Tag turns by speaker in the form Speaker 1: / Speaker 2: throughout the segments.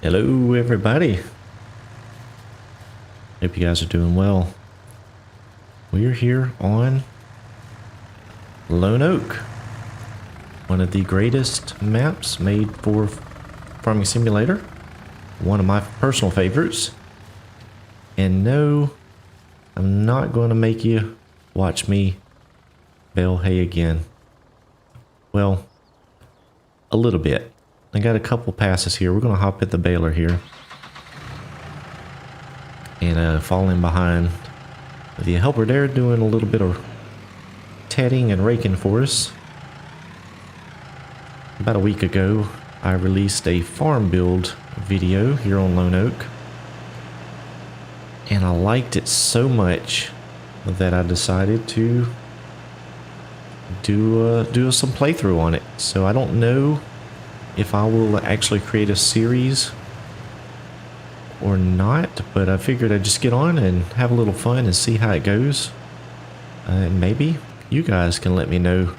Speaker 1: Hello everybody. Hope you guys are doing well. We're here on Lone Oak, one of the greatest maps made for Farming Simulator, one of my personal favorites. And no, I'm not going to make you watch me bale hay again. Well, a little bit. I got a couple passes here. We're going to hop at the baler here and fall in behind the helper there, doing a little bit of tedding and raking for us. About a week ago, I released a farm build video here on Lone Oak, and I liked it so much that I decided to do some playthrough on it. So I don't know if I will actually create a series or not, but I figured I'd just get on and have a little fun and see how it goes. And maybe you guys can let me know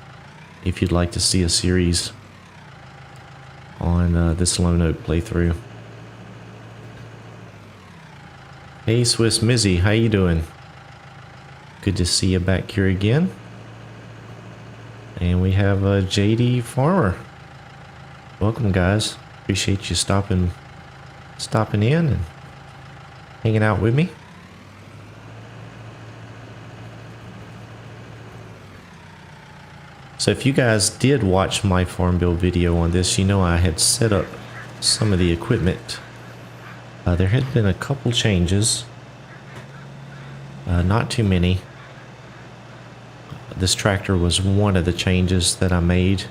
Speaker 1: if you'd like to see a series on this Lone Oak playthrough. Hey Swiss Mizzy, how you doing? Good to see you back here again. And we have a JD Farmer. Welcome guys. Appreciate you stopping in and hanging out with me. So if you guys did watch my farm build video on this, you know I had set up some of the equipment. There had been a couple changes, not too many. This tractor was one of the changes that I made.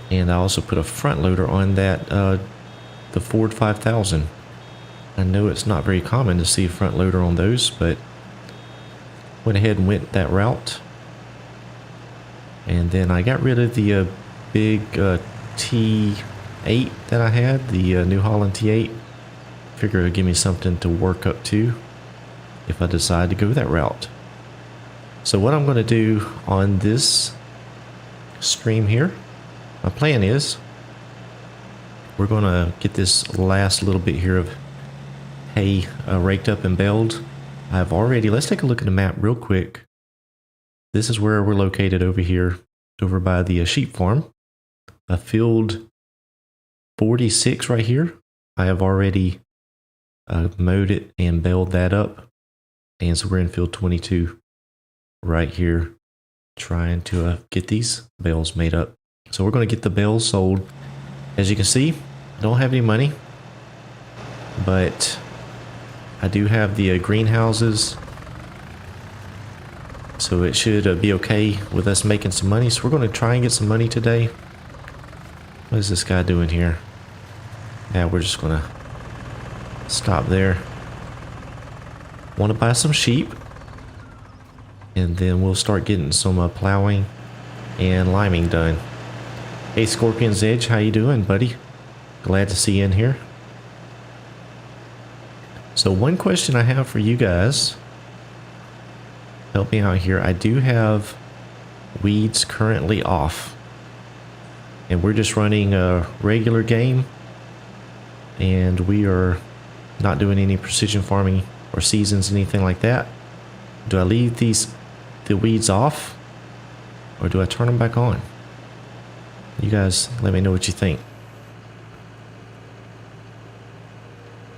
Speaker 1: And I also put a front loader on that, the Ford 5000. I know it's not very common to see a front loader on those, but went ahead and went that route. And then I got rid of the big T8 that I had, the New Holland T8. Figure it would give me something to work up to if I decide to go that route. So what I'm going to do on this stream here, my plan is we're going to get this last little bit here of hay raked up and baled. I've already, let's take a look at the map real quick. This is where we're located over here, over by the sheep farm. Field 46 right here. I have already mowed it and baled that up. And so we're in field 22 right here, trying to get these bales made up. So we're going to get the bales sold. As you can see, I don't have any money, but I do have the greenhouses, so it should be okay with us making some money. So we're going to try and get some money today. What is this guy doing here? Yeah, we're just going to stop there. Want to buy some sheep, and then we'll start getting some plowing and liming done. Hey Scorpion's Edge, how you doing, buddy? Glad to see you in here. So one question I have for you guys, help me out here. I do have weeds currently off, and we're just running a regular game, and we are not doing any precision farming or seasons, anything like that. Do I leave the weeds off, or do I turn them back on? You guys let me know what you think.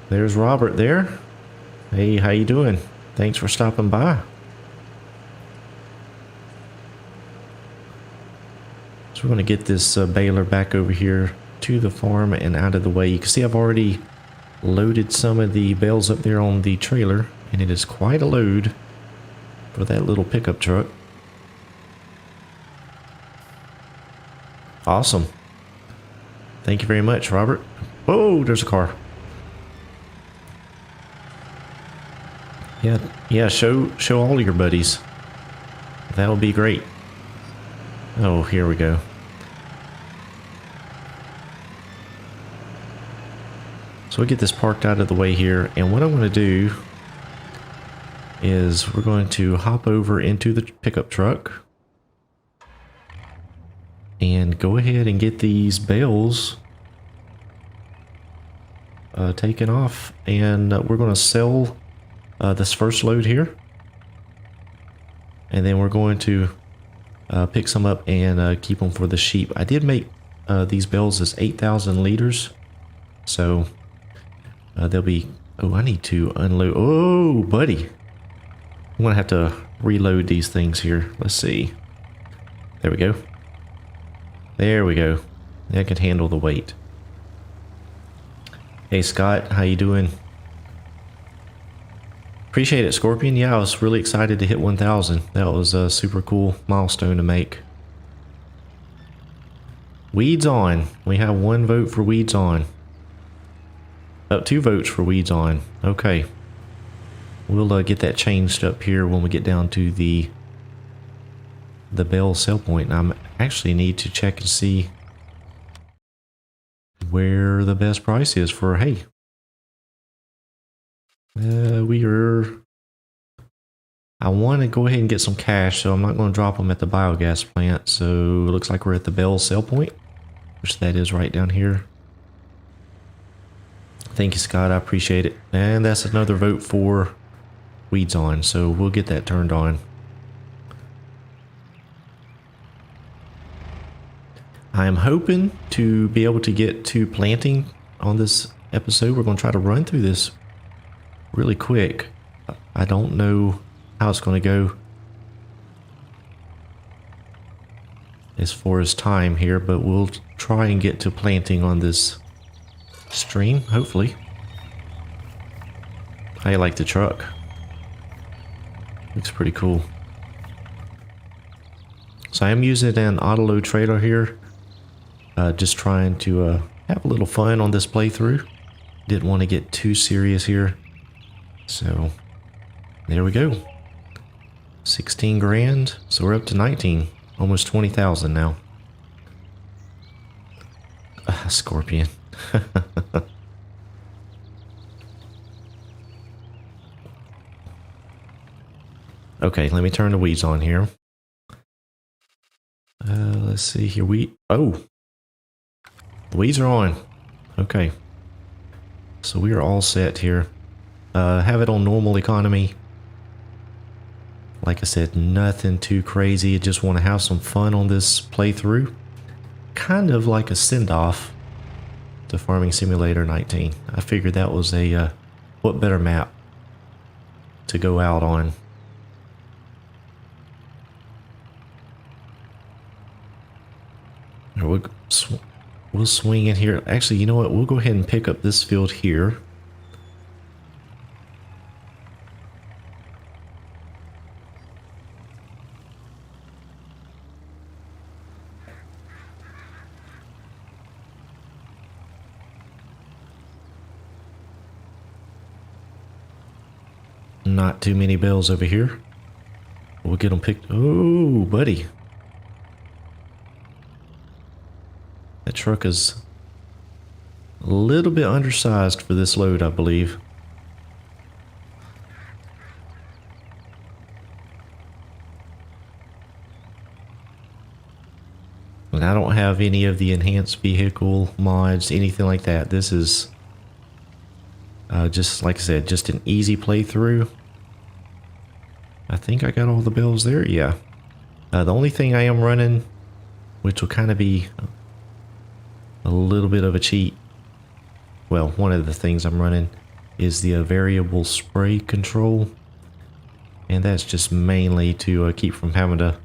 Speaker 1: There's Robert there. Hey, how you doing? Thanks for stopping by. So we're going to get this baler back over here to the farm and out of the way. You can see I've already loaded some of the bales up there on the trailer, and it is quite a load for that little pickup truck. Awesome. Thank you very much, Robert. Whoa, there's a car. Yeah, show all your buddies. That'll be great. Oh, here we go. So we'll get this parked out of the way here, and what I'm going to do is we're going to hop over into the pickup truck and go ahead and get these bales taking off, and we're going to sell this first load here, and then we're going to pick some up and keep them for the sheep. I did make these bales as 8,000 liters, so they'll be... Oh, I need to unload. Oh, buddy. I'm going to have to reload these things here. Let's see. There we go. There we go. That can handle the weight. Hey, Scott. How you doing? Appreciate it, Scorpion. Yeah, I was really excited to hit 1,000. That was a super cool milestone to make. Weeds on. We have 1 vote for weeds on. Oh, 2 votes for weeds on. Okay. We'll get that changed up here when we get down to the Bale sell point. And I actually need to check and see where the best price is for hay. We are... I want to go ahead and get some cash, so I'm not going to drop them at the biogas plant. So it looks like we're at the Bale sell point, which that is right down here. Thank you, Scott. I appreciate it. And that's another vote for weeds on, so we'll get that turned on. I am hoping to be able to get to planting on this episode. We're going to try to run through this really quick. I don't know how it's going to go as far as time here, but we'll try and get to planting on this stream, hopefully. I like the truck. Looks pretty cool. So I am using an autoload trailer here. Just trying to have a little fun on this playthrough. Didn't want to get too serious here. So there we go. 16 grand. So we're up to 19. Almost 20,000 now. Scorpion. Okay, let me turn the weeds on here. Let's see here. Oh, the weeds are on. Okay, so we are all set here. Have it on normal economy. Like I said, nothing too crazy. I just want to have some fun on this playthrough. Kind of like a send-off to Farming Simulator 19. I figured that was a what better map to go out on. We'll swing in here. Actually, you know what? We'll go ahead and pick up this field here. Not too many bales over here. We'll get them picked. Oh, buddy. That truck is a little bit undersized for this load, I believe. And I don't have any of the enhanced vehicle mods, anything like that. This is just, like I said, just an easy playthrough. I think I got all the bills there. Yeah. The only thing I am running, which will kind of be a little bit of a cheat. Well, one of the things I'm running is the variable spray control. And that's just mainly to keep from having to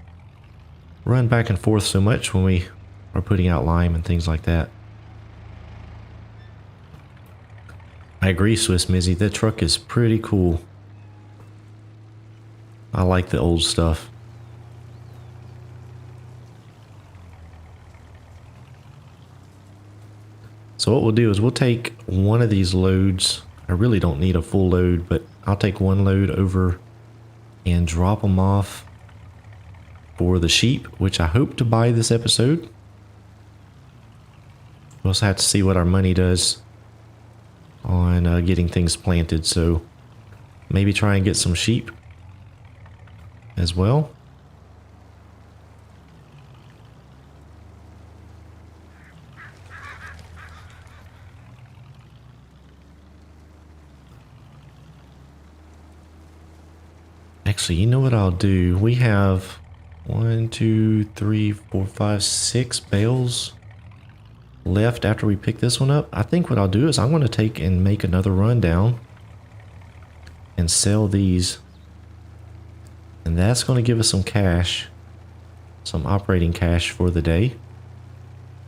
Speaker 1: run back and forth so much when we are putting out lime and things like that. I agree, Swiss Mizzy. That truck is pretty cool. I like the old stuff. So what we'll do is we'll take one of these loads. I really don't need a full load, but I'll take one load over and drop them off for the sheep, which I hope to buy this episode. We'll also have to see what our money does on getting things planted, so maybe try and get some sheep as well. Actually, you know what I'll do? We have 1, 2, 3, 4, 5, 6 bales left after we pick this one up. I think what I'll do is I'm going to take and make another run down and sell these. And that's going to give us some cash, some operating cash for the day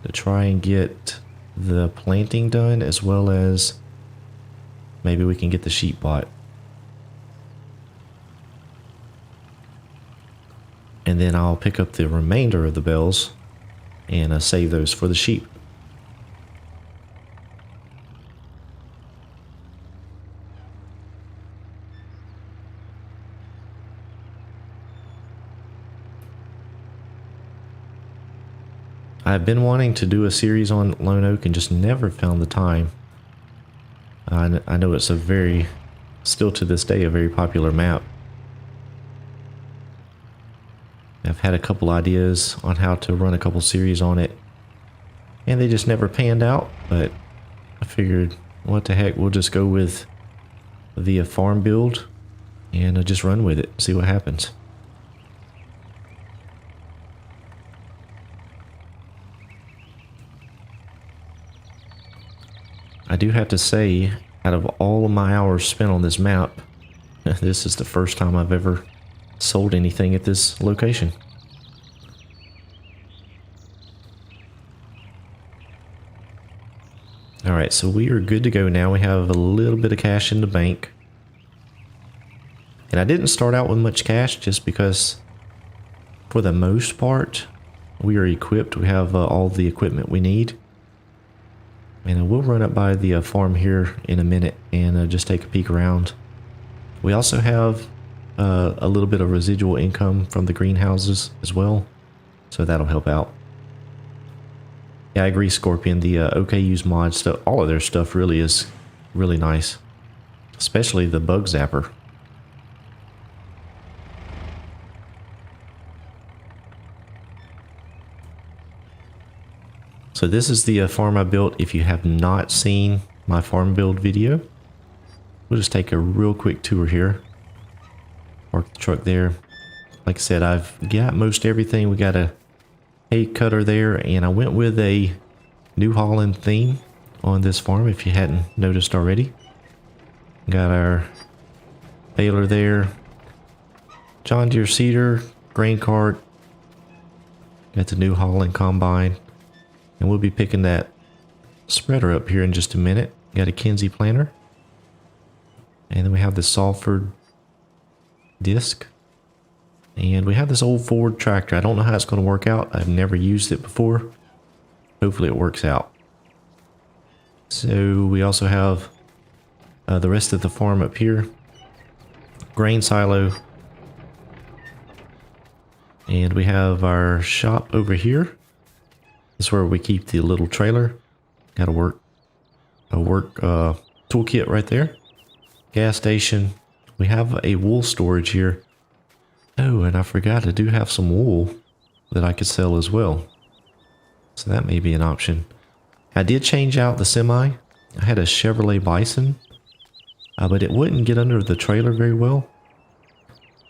Speaker 1: to try and get the planting done, as well as maybe we can get the sheep bought. And then I'll pick up the remainder of the bales and save those for the sheep. I've been wanting to do a series on Lone Oak and just never found the time. I know it's still to this day, a very popular map. I've had a couple ideas on how to run a couple series on it, and they just never panned out, but I figured, what the heck, we'll just go with the farm build and just run with it, see what happens. I do have to say, out of all of my hours spent on this map, this is the first time I've ever sold anything at this location. Alright, so we are good to go now. We have a little bit of cash in the bank. And I didn't start out with much cash just because, for the most part, we are equipped. We have all the equipment we need. And we'll run up by the farm here in a minute and just take a peek around. We also have a little bit of residual income from the greenhouses as well, so that'll help out. Yeah, I agree, Scorpion. The OKU's mod stuff, all of their stuff really is really nice, especially the bug zapper. So this is the farm I built. If you have not seen my farm build video, we'll just take a real quick tour here. Park the truck there. Like I said, I've got most everything. We got a hay cutter there, and I went with a New Holland theme on this farm, if you hadn't noticed already. Got our baler there, John Deere seeder, grain cart, got the New Holland combine, and we'll be picking that spreader up here in just a minute. Got a Kinsey planter, and then we have the Salford disc, and we have this old Ford tractor. I don't know how it's going to work out. I've never used it before. Hopefully it works out. So we also have the rest of the farm up here, grain silo, and we have our shop over here. This is where we keep the little trailer. Got a work toolkit right there. Gas station. We have a wool storage here. Oh, and I forgot, I do have some wool that I could sell as well. So that may be an option. I did change out the semi. I had a Chevrolet Bison, but it wouldn't get under the trailer very well.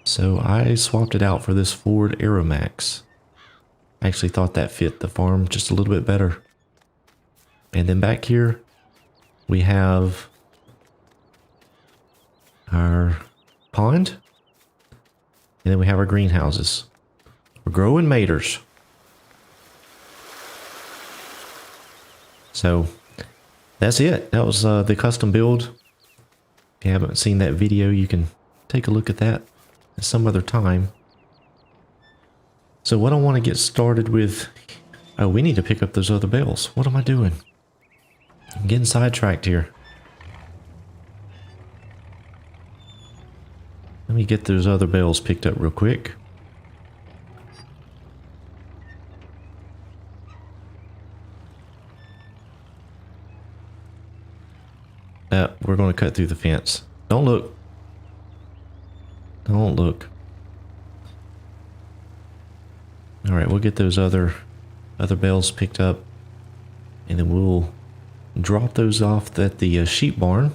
Speaker 1: So I swapped it out for this Ford Aeromax. I actually thought that fit the farm just a little bit better. And then back here, we have our pond, and then we have our greenhouses. We're growing maters. So that's it. That was the custom build. If you haven't seen that video, you can take a look at that at some other time. So what I want to get started with, oh, we need to pick up those other bales. What am I doing? I'm getting sidetracked here. Let me get those other bales picked up real quick. We're going to cut through the fence. Don't look. Don't look. Alright, we'll get those other bales picked up, and then we'll drop those off at the sheep barn,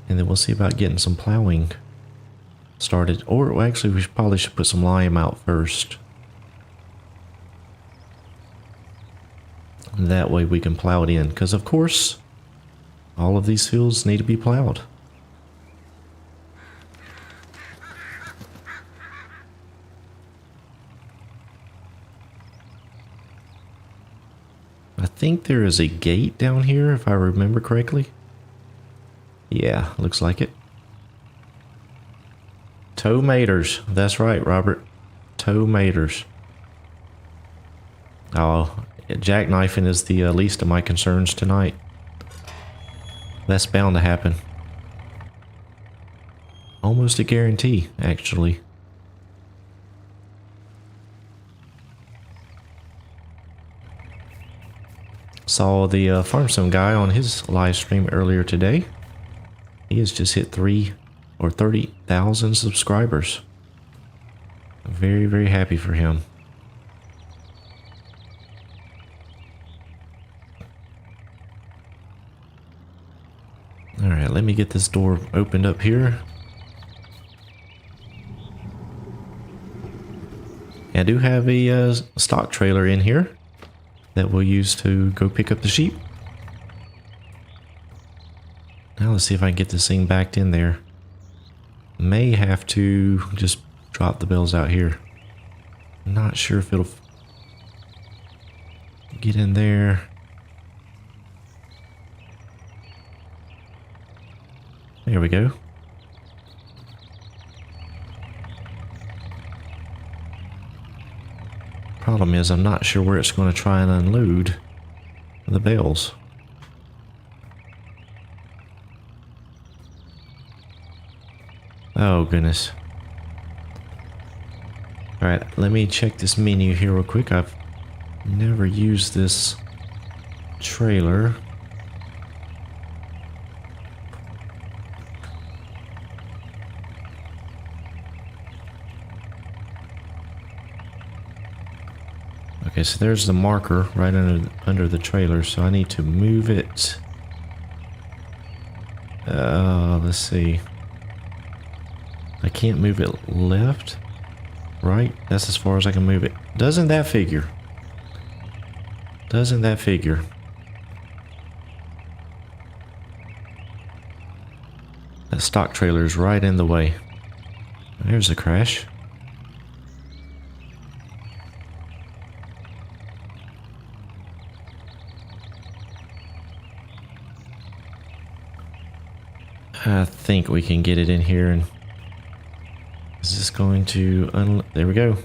Speaker 1: and then we'll see about getting some plowing started. Or well, actually, we probably should put some lime out first. And that way we can plow it in. Because of course, all of these fields need to be plowed. I think there is a gate down here, if I remember correctly. Yeah, looks like it. Tomatoes. That's right, Robert. Tomatoes. Oh, jackknifing is the least of my concerns tonight. That's bound to happen. Almost a guarantee, actually. Saw the Farm Sim guy on his live stream earlier today. He has just hit 30,000 subscribers. Very, very happy for him. Alright, let me get this door opened up here. I do have a stock trailer in here that we'll use to go pick up the sheep. Now let's see if I can get this thing backed in there. May have to just drop the bales out here. Not sure if it'll get in there. There we go. Problem is, I'm not sure where it's going to try and unload the bales. Oh, goodness. Alright, let me check this menu here real quick. I've never used this trailer. Okay, so there's the marker right under the trailer, so I need to move it. Let's see. I can't move it left, right? That's as far as I can move it. Doesn't that figure? Doesn't that figure? That stock trailer is right in the way. There's a crash. I think we can get it in here. And is this going to there we go.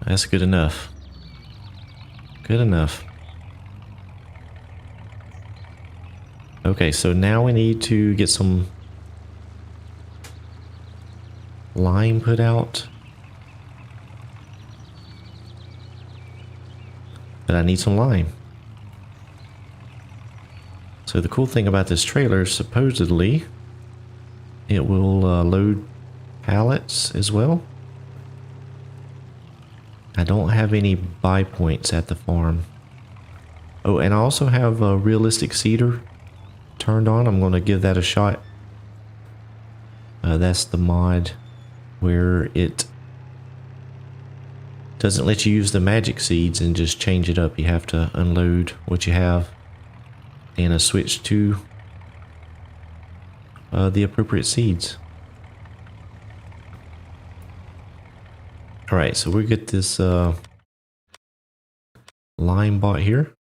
Speaker 1: That's good enough. Good enough. Okay, so now we need to get some lime put out. But I need some lime. So the cool thing about this trailer is supposedly it will load pallets as well. I don't have any buy points at the farm. Oh, and I also have a realistic seeder turned on. I'm going to give that a shot. That's the mod where it doesn't let you use the magic seeds and just change it up. You have to unload what you have and switch to the appropriate seeds. Alright, so we get this lime bought here.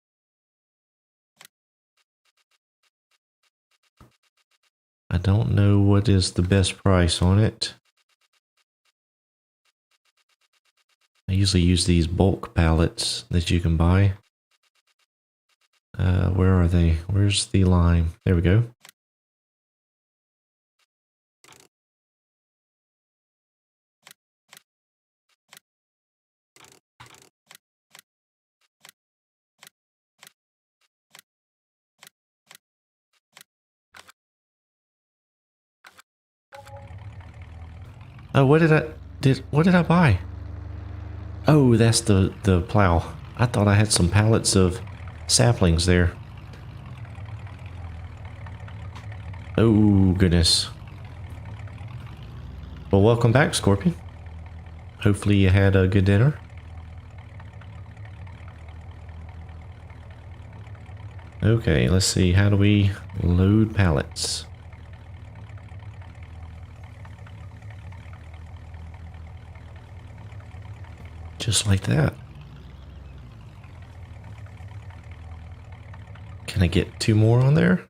Speaker 1: I don't know what is the best price on it. I usually use these bulk pallets that you can buy. Where are they? Where's the lime? There we go. Oh, what did I buy? Oh, that's the plow. I thought I had some pallets of saplings there. Oh, goodness. Well, welcome back, Scorpion. Hopefully you had a good dinner. Okay, let's see. How do we load pallets? Just like that. Can I get 2 more on there?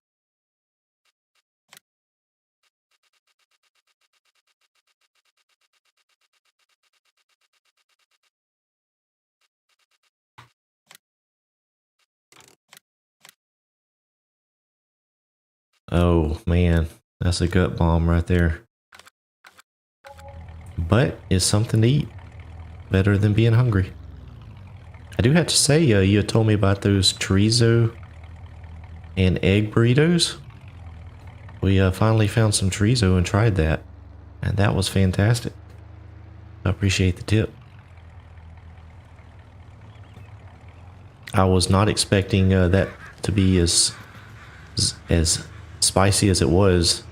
Speaker 1: Oh man, that's a gut bomb right there. But it's something to eat. Better than being hungry. I do have to say, you had told me about those chorizo and egg burritos. We finally found some chorizo and tried that. And that was fantastic. I appreciate the tip. I was not expecting that to be as spicy as it was.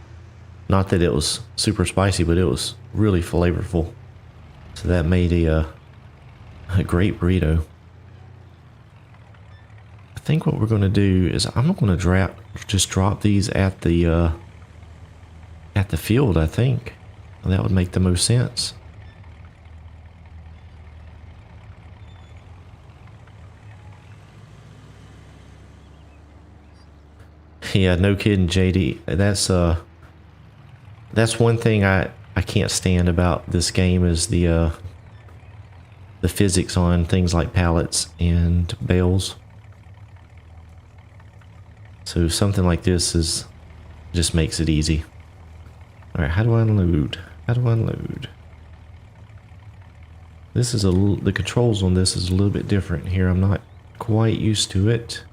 Speaker 1: Not that it was super spicy, but it was really flavorful. So that made a great burrito. I think what we're going to do is I'm going to just drop these at the field. I think that would make the most sense. Yeah, no kidding, JD. That's one thing I can't stand about this game is the physics on things like pallets and bales. So something like this just makes it easy. All right, how do I unload? How do I unload? This is the controls on this is a little bit different here. I'm not quite used to it.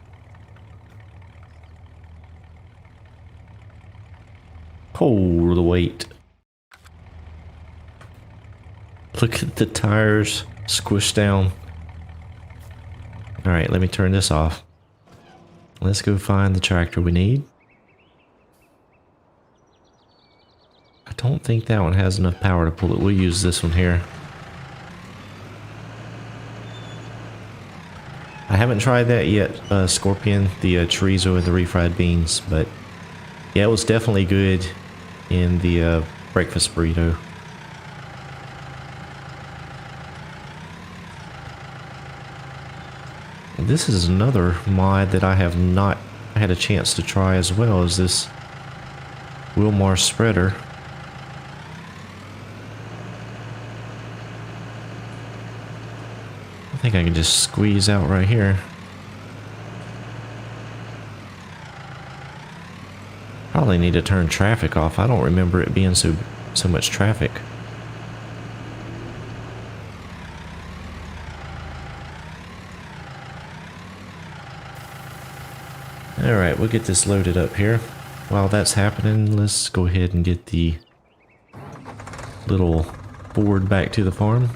Speaker 1: Oh, the weight. Look at the tires squished down. All right, let me turn this off. Let's go find the tractor we need. I don't think that one has enough power to pull it. We'll use this one here. I haven't tried that yet, Scorpion, the chorizo and the refried beans, but yeah, it was definitely good in the breakfast burrito. This is another mod that I have not had a chance to try as well as this Wilmar spreader. I think I can just squeeze out right here. Probably need to turn traffic off. I don't remember it being so much traffic. Alright, we'll get this loaded up here. While that's happening, let's go ahead and get the little board back to the farm.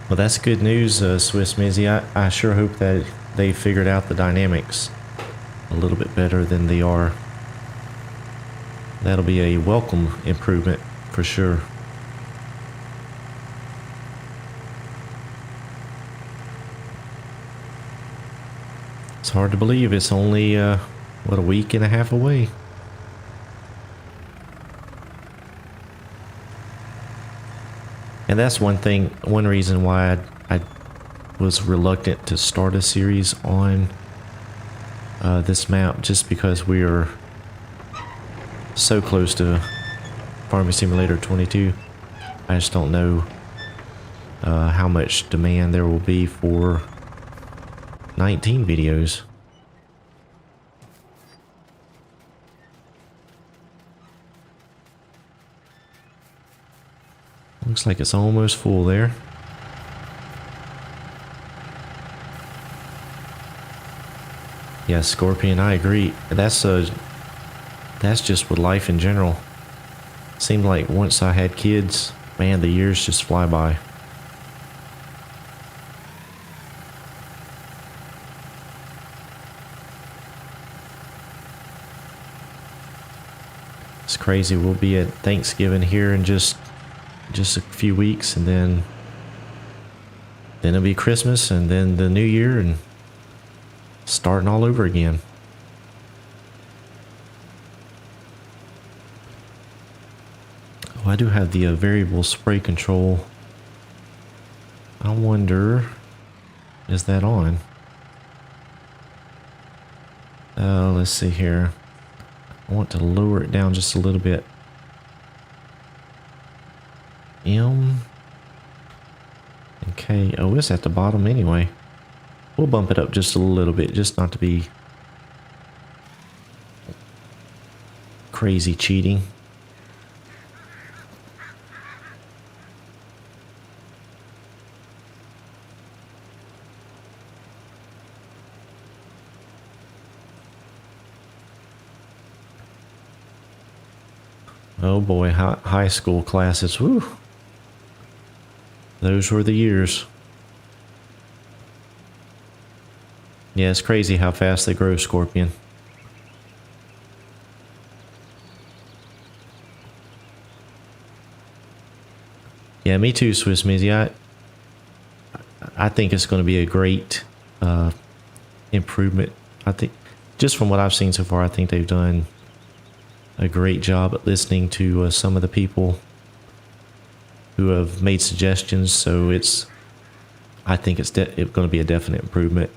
Speaker 1: Well, that's good news, Swiss Mizzy. I sure hope that they figured out the dynamics a little bit better than they are. That'll be a welcome improvement for sure. It's hard to believe it's only, what, a week and a half away. And that's one reason why I was reluctant to start a series on this map, just because we are so close to Farming Simulator 22. I just don't know how much demand there will be for 19 videos. Looks like it's almost full there. Yeah, Scorpion, I agree. That's just with life in general. Seemed like once I had kids, man, the years just fly by. It's crazy. We'll be at Thanksgiving here in just a few weeks, and then it'll be Christmas, and then the New Year, and starting all over again. Oh, I do have the variable spray control. I wonder, is that on? Let's see here. I want to lower it down just a little bit. M and K. Oh, it's at the bottom anyway. We'll bump it up just a little bit, just not to be crazy cheating. Oh boy, high school classes, woo! Those were the years. Yeah, it's crazy how fast they grow, Scorpion. Yeah, me too, Swiss Mizzy. I think it's going to be a great improvement. I think, just from what I've seen so far, I think they've done a great job at listening to some of the people who have made suggestions. So I think it's going to be a definite improvement.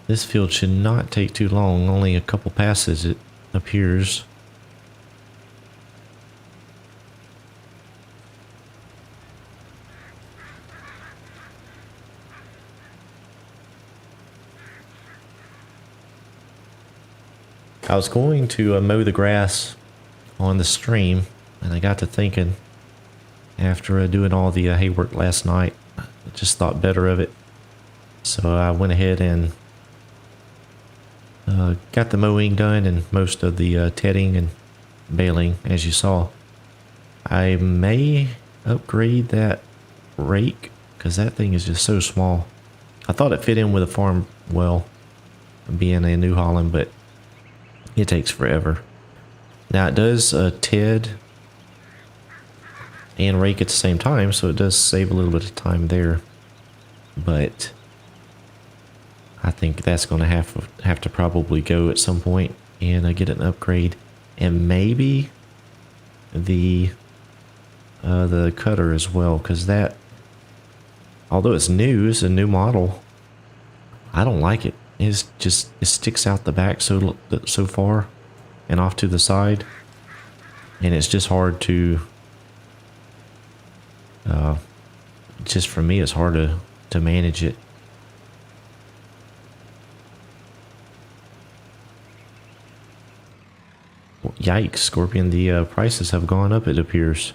Speaker 1: This field should not take too long, only a couple passes it appears. I was going to mow the grass on the stream, and I got to thinking, after doing all the hay work last night, I just thought better of it. So I went ahead and got the mowing done and most of the tedding and baling, as you saw. I may upgrade that rake, because that thing is just so small. I thought it fit in with a farm well, being a New Holland, but it takes forever. Now it does ted and rake at the same time, so it does save a little bit of time there. But I think that's going to have to probably go at some point and get an upgrade, and maybe the cutter as well, because that, although it's a new model, I don't like it. It sticks out the back so far and off to the side, and it's just hard to just for me, it's hard to manage it. Yikes, Scorpion, the prices have gone up, it appears.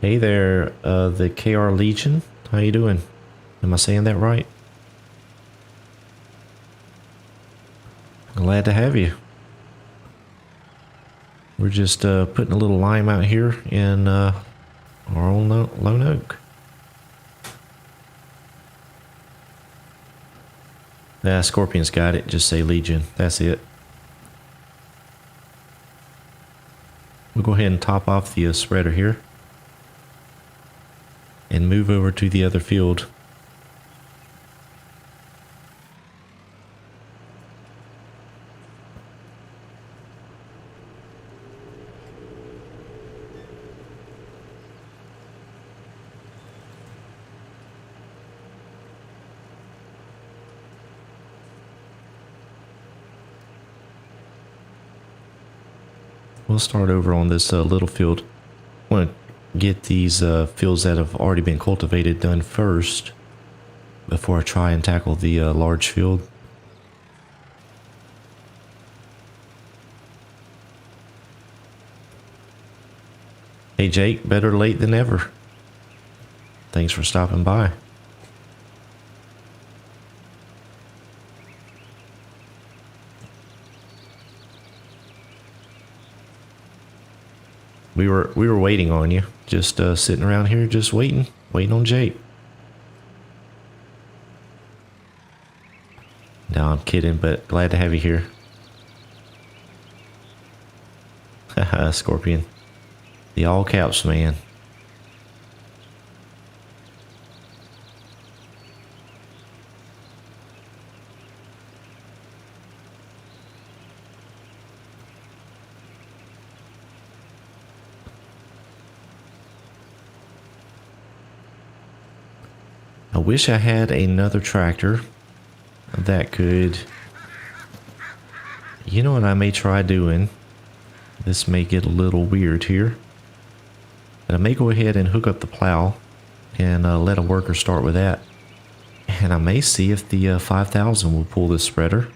Speaker 1: Hey there, the KR Legion. How you doing? Am I saying that right? Glad to have you. We're just putting a little lime out here in our own lone oak. Yeah, Scorpion's got it. Just say Legion. That's it. We'll go ahead and top off the spreader here and move over to the other field. We'll start over on this little field. I want to get these fields that have already been cultivated done first before I try and tackle the large field. Hey Jake, better late than ever. Thanks for stopping by. We were waiting on you. Just sitting around here, just waiting on Jake. No, I'm kidding, but glad to have you here. Haha, Scorpion. The all caps man. I wish I had another tractor that could, you know what I may try doing? This may get a little weird here. But I may go ahead and hook up the plow and let a worker start with that. And I may see if the 5000 will pull this spreader.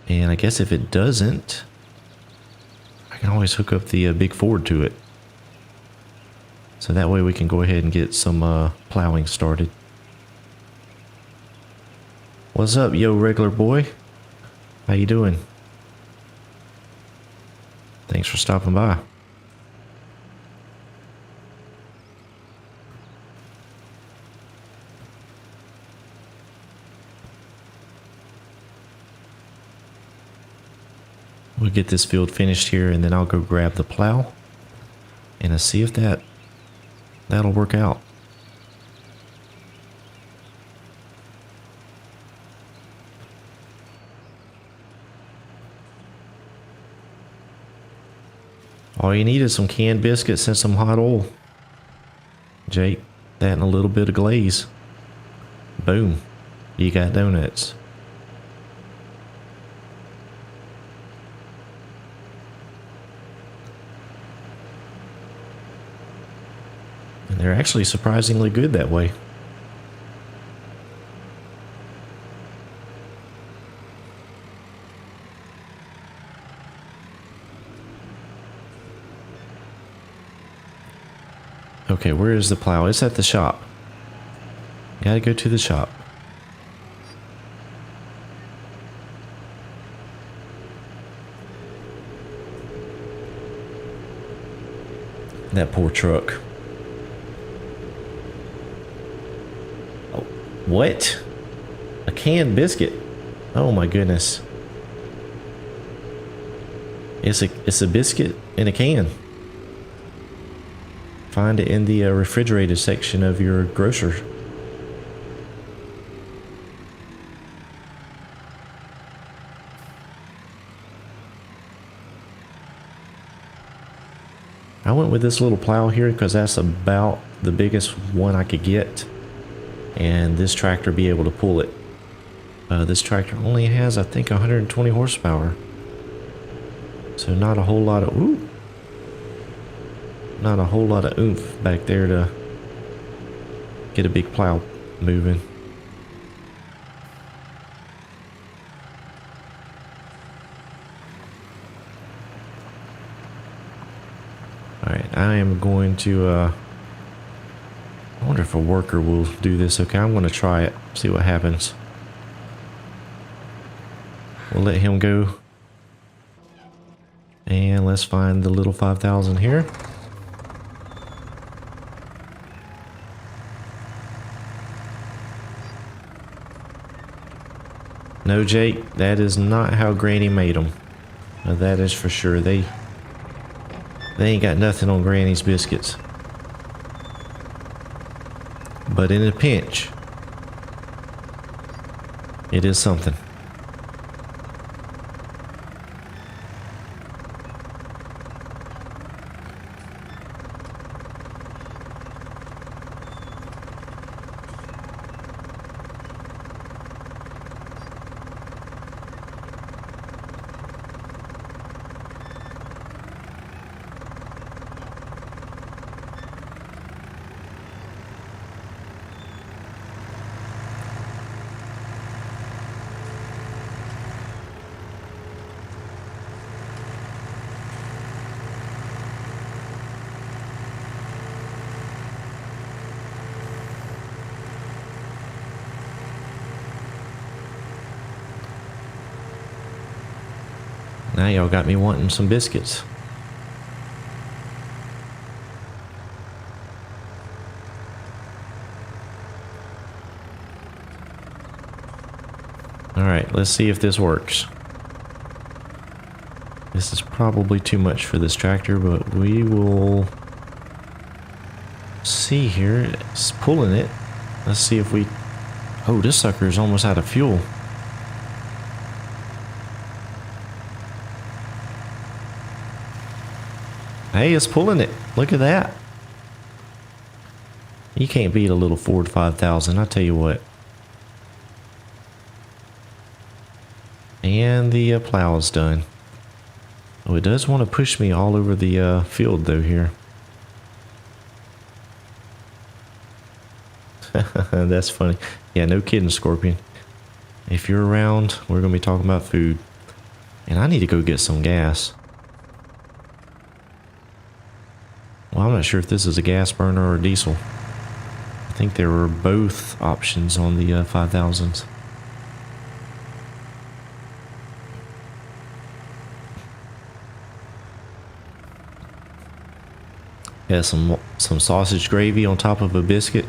Speaker 1: And I guess if it doesn't, I can always hook up the big Ford to it. So that way we can go ahead and get some plowing started. What's up, yo regular boy? How you doing? Thanks for stopping by. We'll get this field finished here and then I'll go grab the plow and I'll see if that'll work out. All you need is some canned biscuits and some hot oil. Jake, that and a little bit of glaze. Boom. You got donuts. And they're actually surprisingly good that way. Okay, where is the plow? It's at the shop. Gotta go to the shop. That poor truck. Oh, what? A canned biscuit? Oh my goodness. It's a biscuit in a can. Find it in the refrigerated section of your grocer. I went with this little plow here because that's about the biggest one I could get, and this tractor be able to pull it. This tractor only has, I think, 120 horsepower, so not a whole lot of not a whole lot of oomph back there to get a big plow moving. Alright, I am going to I wonder if a worker will do this. Okay, I'm going to try it, see what happens. We'll let him go. And let's find the little 5000 here. No, Jake, that is not how Granny made them. Now, that is for sure. They ain't got nothing on Granny's biscuits. But in a pinch, it is something. Now y'all got me wanting some biscuits. Alright, let's see if this works. This is probably too much for this tractor, but we will see here. It's pulling it. Let's see if we... Oh, this sucker is almost out of fuel. Hey, it's pulling it. Look at that. You can't beat a little Ford 5000, I tell you what. And the plow is done. Oh, it does want to push me all over the field though here. That's funny. Yeah, no kidding, Scorpion. If you're around, we're going to be talking about food. And I need to go get some gas. Well, I'm not sure if this is a gas burner or a diesel. I think there were both options on the 5000s. Yeah, some sausage gravy on top of a biscuit.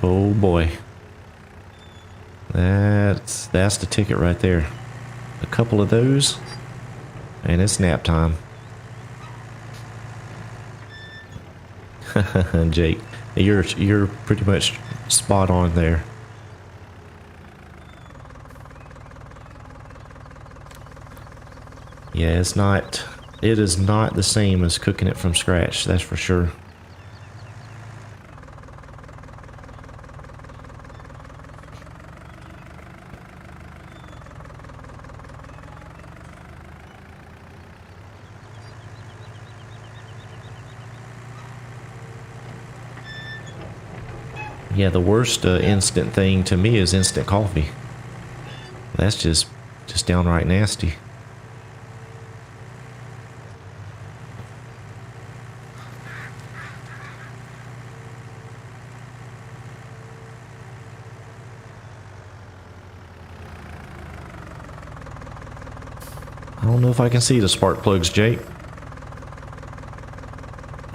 Speaker 1: Oh boy. That's the ticket right there. A couple of those, and it's nap time. Jake, you're pretty much spot on there. Yeah, it is not the same as cooking it from scratch, that's for sure. Yeah, the worst instant thing to me is instant coffee. That's just downright nasty. I don't know if I can see the spark plugs, Jake.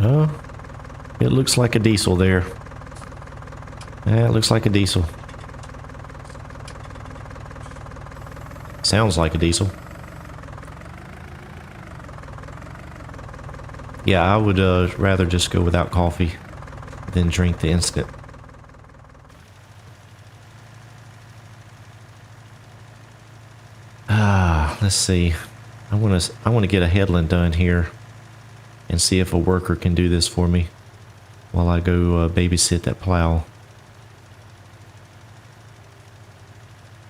Speaker 1: Oh, it looks like a diesel there. Yeah, it looks like a diesel. Sounds like a diesel. Yeah, I would rather just go without coffee than drink the instant. Let's see. I want to get a headland done here and see if a worker can do this for me while I go babysit that plow.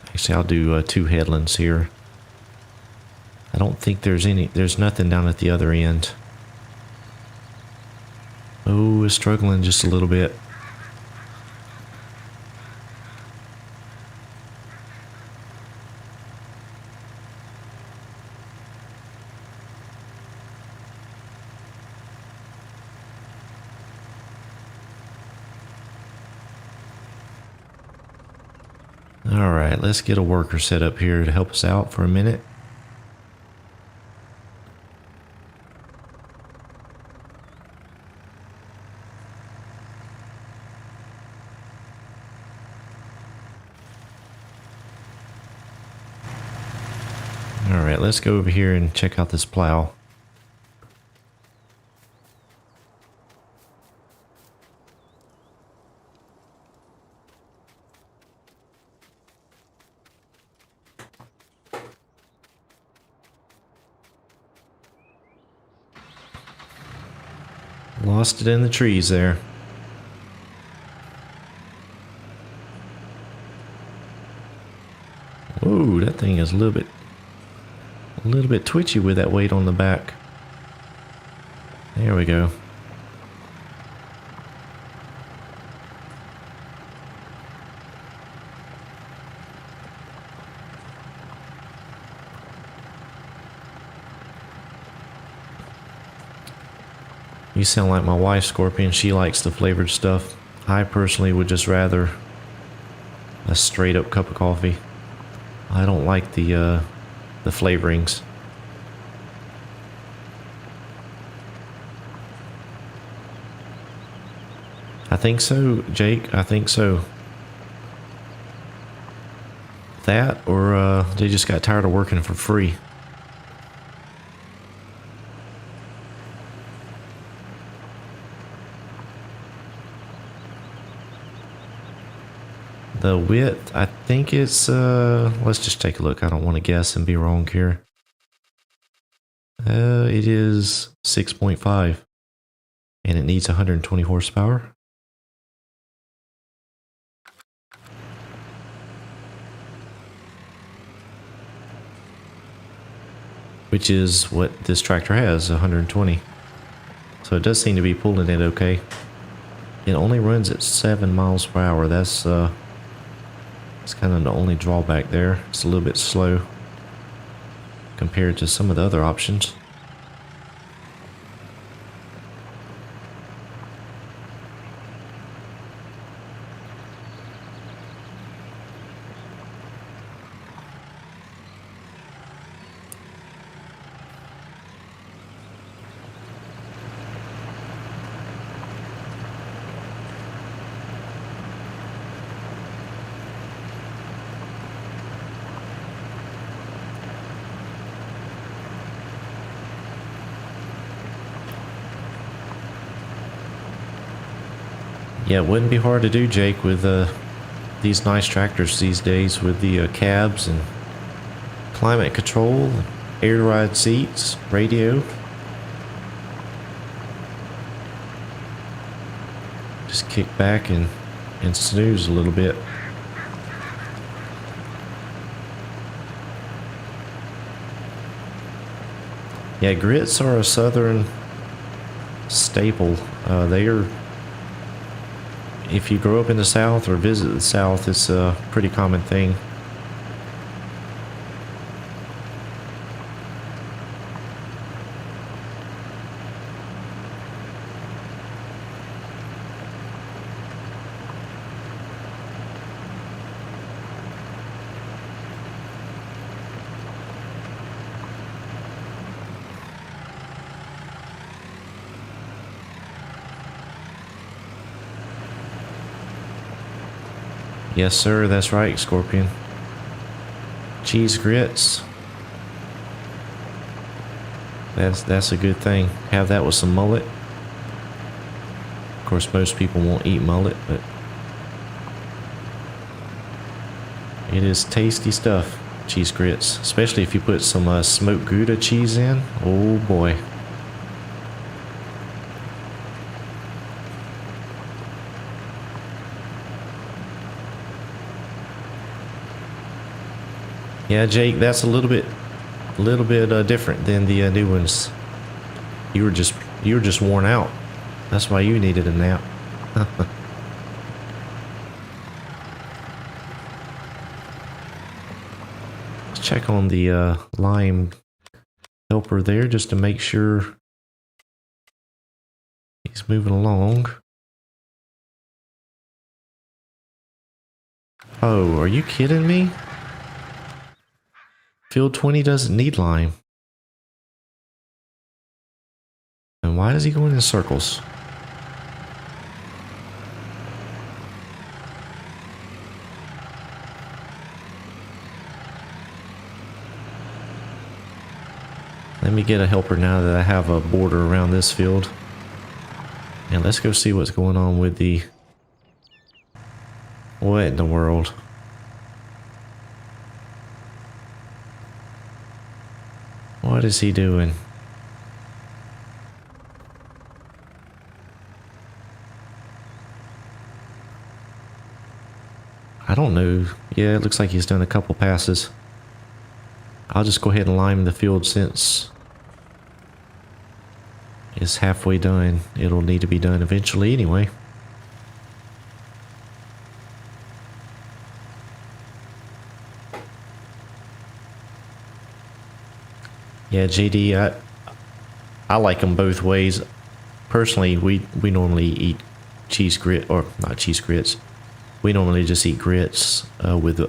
Speaker 1: Actually, I'll do 2 headlands here. I don't think there's nothing down at the other end. Oh, it's struggling just a little bit. Alright, let's get a worker set up here to help us out for a minute. Alright, let's go over here and check out this plow. Lost it in the trees there. Whoa, that thing is a little bit twitchy with that weight on the back. There we go. You sound like my wife, Scorpion. She likes the flavored stuff. I personally would just rather a straight up cup of coffee. I don't like the flavorings. I think so, Jake. I think so. That, or they just got tired of working for free. The width, I think it's, let's just take a look. I don't want to guess and be wrong here. It is 6.5 and it needs 120 horsepower. Which is what this tractor has, 120. So it does seem to be pulling it okay. It only runs at 7 miles per hour. That's kind of the only drawback there. It's a little bit slow compared to some of the other options. Yeah, it wouldn't be hard to do, Jake, with these nice tractors these days with the cabs and climate control, air ride seats, radio. Just kick back and snooze a little bit. Yeah, grits are a southern staple. They are... If you grow up in the South or visit the South, it's a pretty common thing. Yes, sir, that's right, Scorpion. Cheese grits. That's a good thing. Have that with some mullet. Of course, most people won't eat mullet, but it is tasty stuff, cheese grits. Especially if you put some smoked Gouda cheese in. Oh boy. Yeah, Jake, that's a little bit different than the new ones. You were just worn out. That's why you needed a nap. Let's check on the lime helper there just to make sure he's moving along. Oh, are you kidding me? Field 20 doesn't need lime. And why is he going in circles? Let me get a helper now that I have a border around this field. And let's go see what's going on with the... What in the world? What is he doing? I don't know. Yeah, it looks like he's done a couple passes. I'll just go ahead and lime the field since it's halfway done. It'll need to be done eventually anyway. Yeah, JD, I like them both ways. Personally, we normally eat cheese grit, or not cheese grits. We normally just eat grits with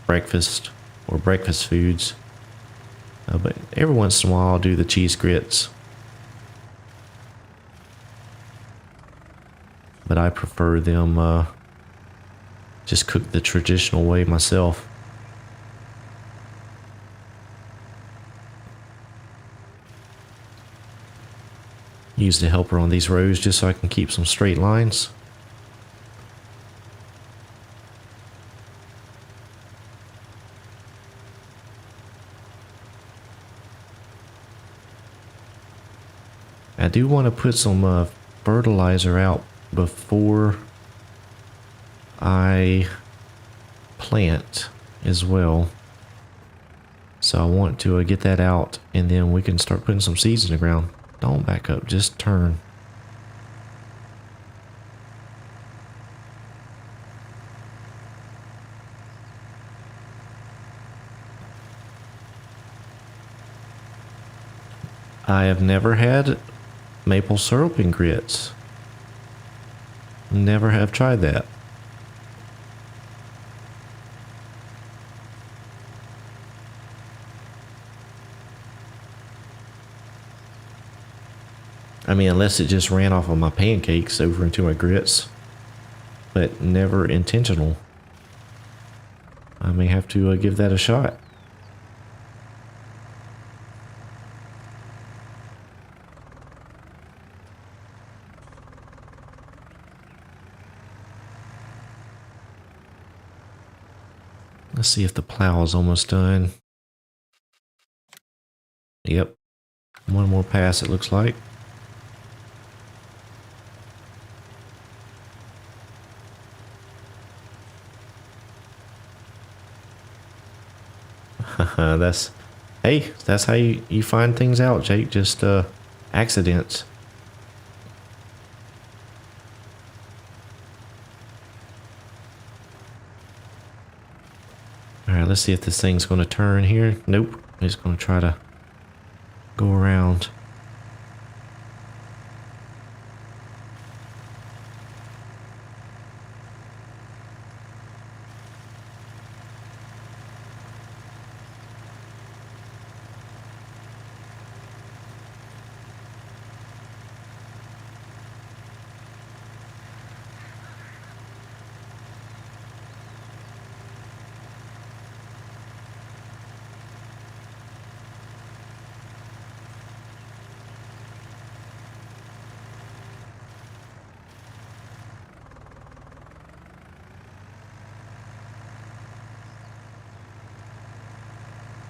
Speaker 1: breakfast or breakfast foods. But every once in a while, I'll do the cheese grits. But I prefer them just cooked the traditional way myself. Use the helper on these rows just so I can keep some straight lines. I do want to put some fertilizer out before I plant as well. So I want to get that out, and then we can start putting some seeds in the ground. Don't back up, just turn. I have never had maple syrup and grits. Never have tried that. I mean, unless it just ran off of my pancakes over into my grits, but never intentional. I may have to give that a shot. Let's see if the plow is almost done. Yep. One more pass, it looks like. That's how you find things out, Jake. Just accidents. Alright, let's see if this thing's going to turn here. Nope. It's going to try to go around.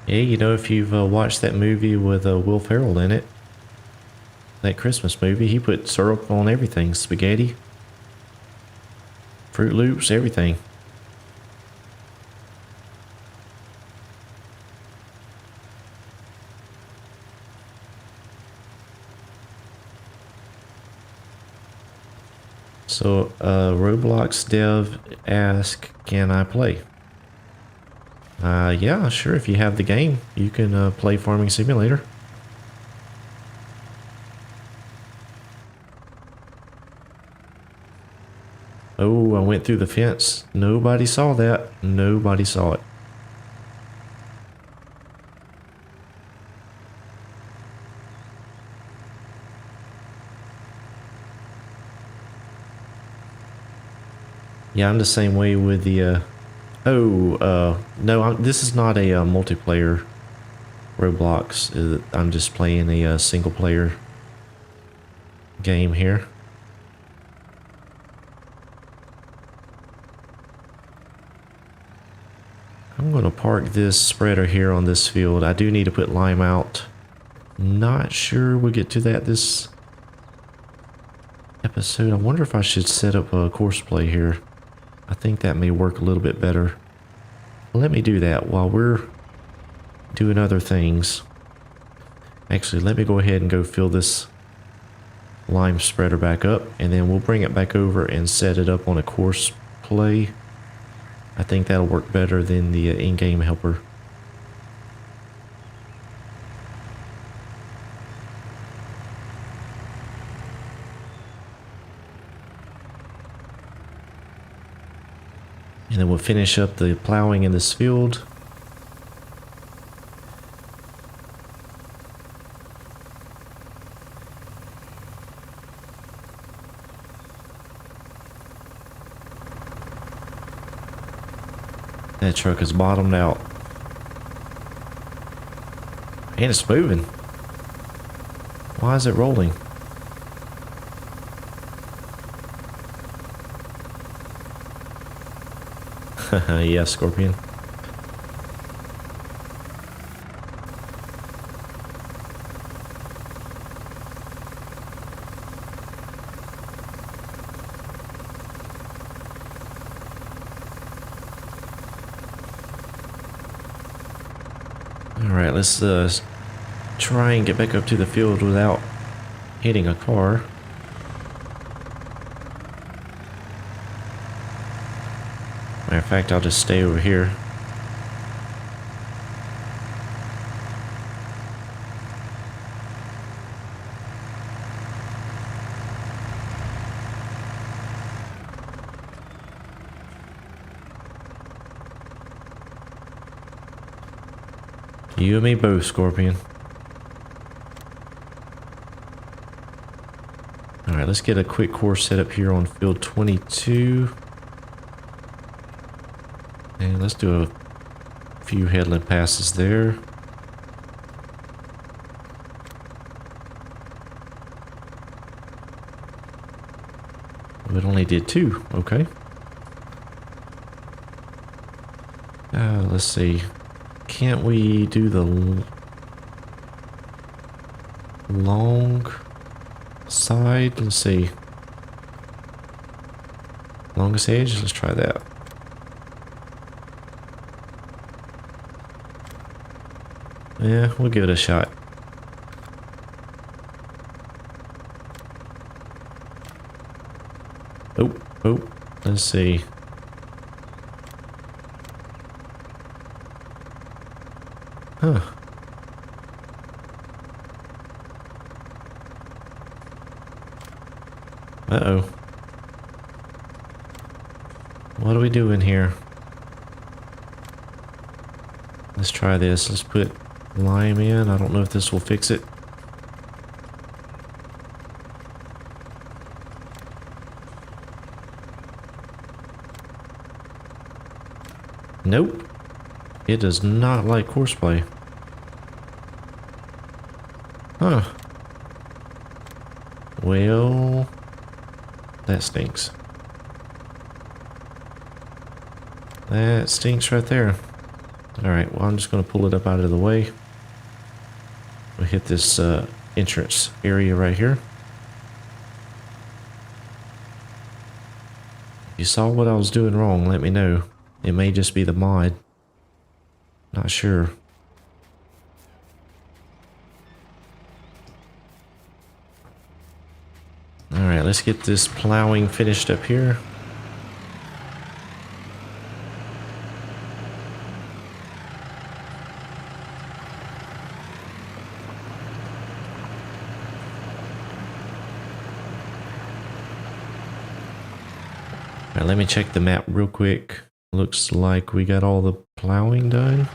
Speaker 1: Yeah, you know, if you've watched that movie with Will Ferrell in it, that Christmas movie, he put syrup on everything. Spaghetti, Fruit Loops, everything. So, Roblox dev asked, can I play? Yeah, sure. If you have the game, you can play Farming Simulator. Oh, I went through the fence. Nobody saw that. Nobody saw it. Yeah, I'm the same way with the no, this is not a multiplayer Roblox. I'm just playing a single player game here. I'm going to park this spreader here on this field. I do need to put lime out. Not sure we'll get to that this episode. I wonder if I should set up a course play here. I think that may work a little bit better. Let me do that while we're doing other things. Actually, let me go ahead and go fill this lime spreader back up, and then we'll bring it back over and set it up on a course play. I think that'll work better than the in-game helper. And then we'll finish up the plowing in this field. That truck is bottomed out. And it's moving. Why is it rolling? Yeah, Scorpion. Alright, let's try and get back up to the field without hitting a car. Matter of fact, I'll just stay over here. You and me both, Scorpion. Alright, let's get a quick course set up here on field 22. And let's do a few headland passes there. It only did 2, okay. Let's see. Can't we do the long side? Let's see. Longest edge? Let's try that. Yeah, we'll give it a shot. Oh, let's see. Huh. Uh-oh. What are we doing here? Let's try this. Let's put lime in. I don't know if this will fix it. Nope. It does not like horseplay. Huh. Well, that stinks. That stinks right there. Alright, well I'm just going to pull it up out of the way. We'll hit this entrance area right here. If you saw what I was doing wrong, let me know. It may just be the mod. Not sure. Alright, let's get this plowing finished up here. Alright, let me check the map real quick. Looks like we got all the plowing done.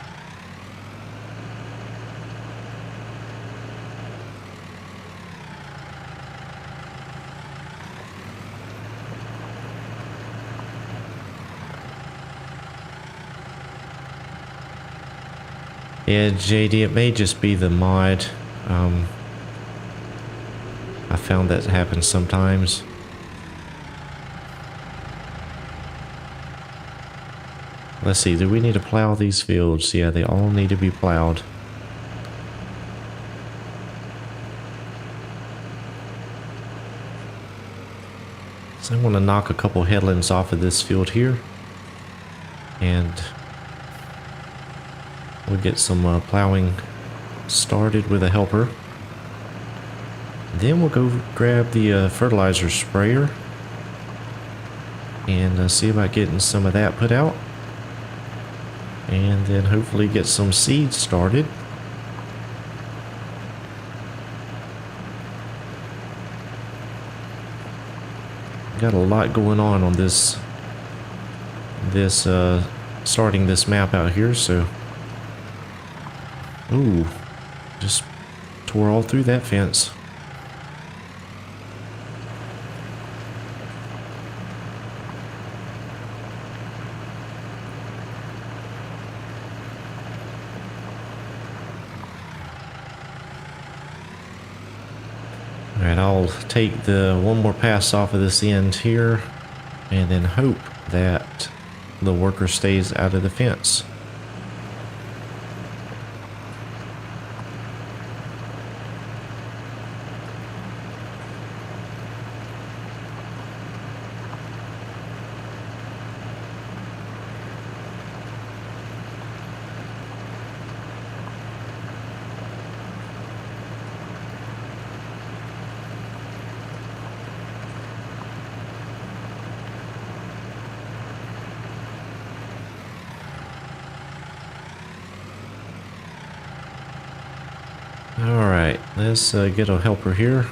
Speaker 1: Yeah, JD, it may just be the mod. I found that happens sometimes. Let's see, do we need to plow these fields? Yeah, they all need to be plowed. So I want to knock a couple headlands off of this field here. And we'll get some plowing started with a helper. Then we'll go grab the fertilizer sprayer and see about getting some of that put out. And then hopefully get some seeds started. Got a lot going on this starting this map out here, so ooh, just tore all through that fence. Alright, I'll take the one more pass off of this end here and then hope that the worker stays out of the fence. Alright, let's get a helper here.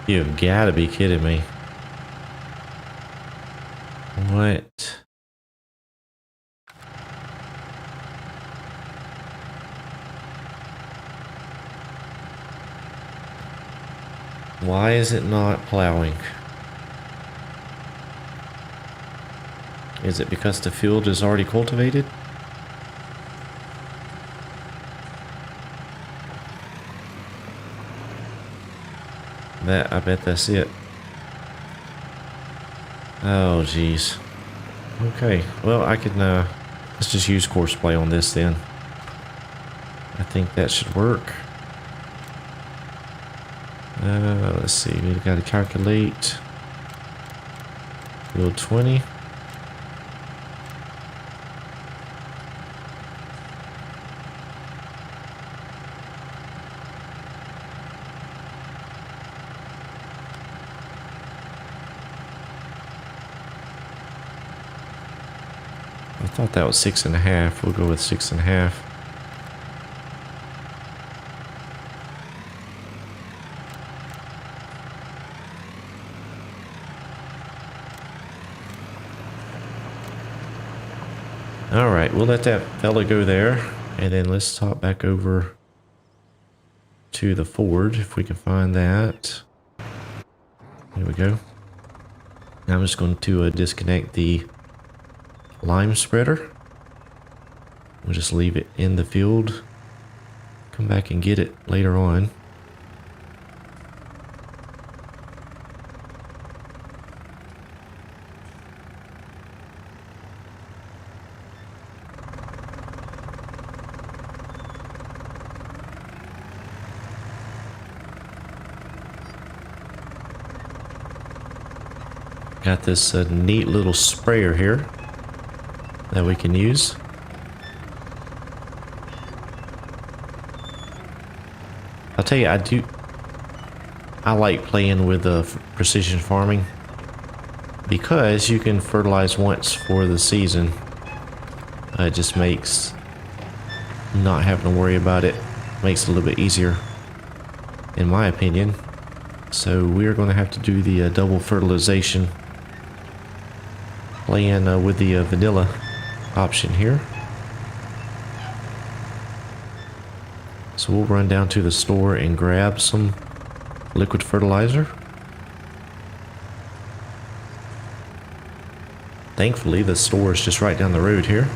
Speaker 1: You've got to be kidding me. What? Why is it not plowing? Is it because the field is already cultivated? I bet that's it. Oh, jeez. Okay, well, I can, let's just use courseplay on this then. I think that should work. Let's see, we got to calculate. Field 20. I thought that was 6.5. We'll go with 6.5. All right, we'll let that fella go there, and then let's talk back over to the Ford if we can find that. Here we go. Now I'm just going to disconnect the lime spreader. We'll just leave it in the field. Come back and get it later on. Got this neat little sprayer here that we can use. I'll tell you, I like playing with precision farming because you can fertilize once for the season. It just makes not having to worry about it makes it a little bit easier, in my opinion. So we're going to have to do the double fertilization, playing with the vanilla option here. So we'll run down to the store and grab some liquid fertilizer. Thankfully, the store is just right down the road here.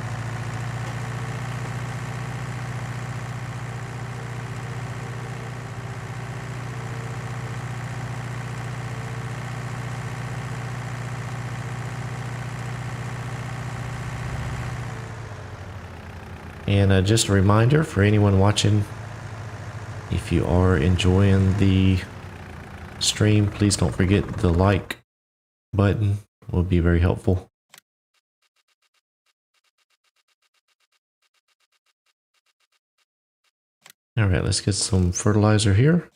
Speaker 1: And just a reminder for anyone watching, if you are enjoying the stream, please don't forget the like button. It will be very helpful. All right, let's get some fertilizer here.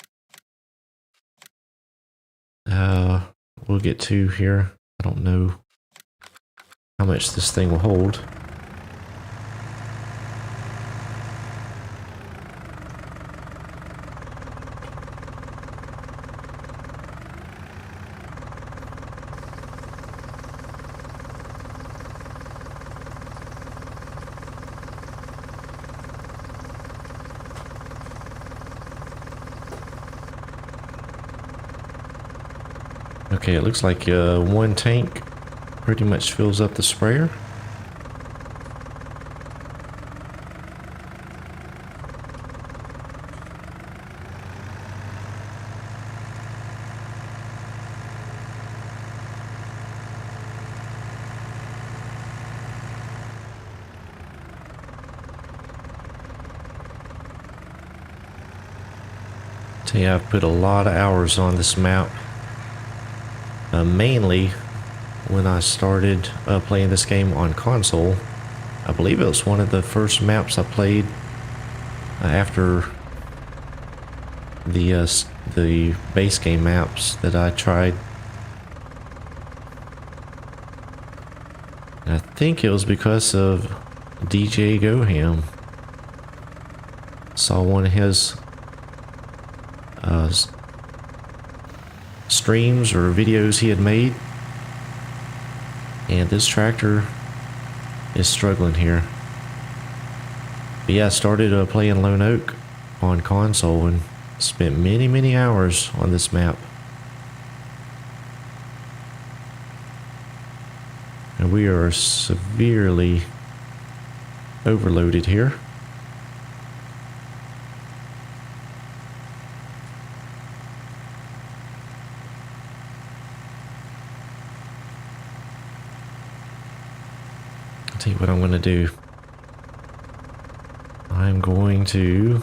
Speaker 1: We'll get 2 here. I don't know how much this thing will hold. Okay, it looks like one tank pretty much fills up the sprayer. Tell you, I've put a lot of hours on this map. Mainly when I started playing this game on console. I believe it was one of the first maps I played after the base game maps that I tried. And I think it was because of DJ Goham. Saw one of his streams or videos he had made, and this tractor is struggling here. But yeah, I started playing Lone Oak on console and spent many hours on this map. And we are severely overloaded here. I'll tell you what I'm going to do. I'm going to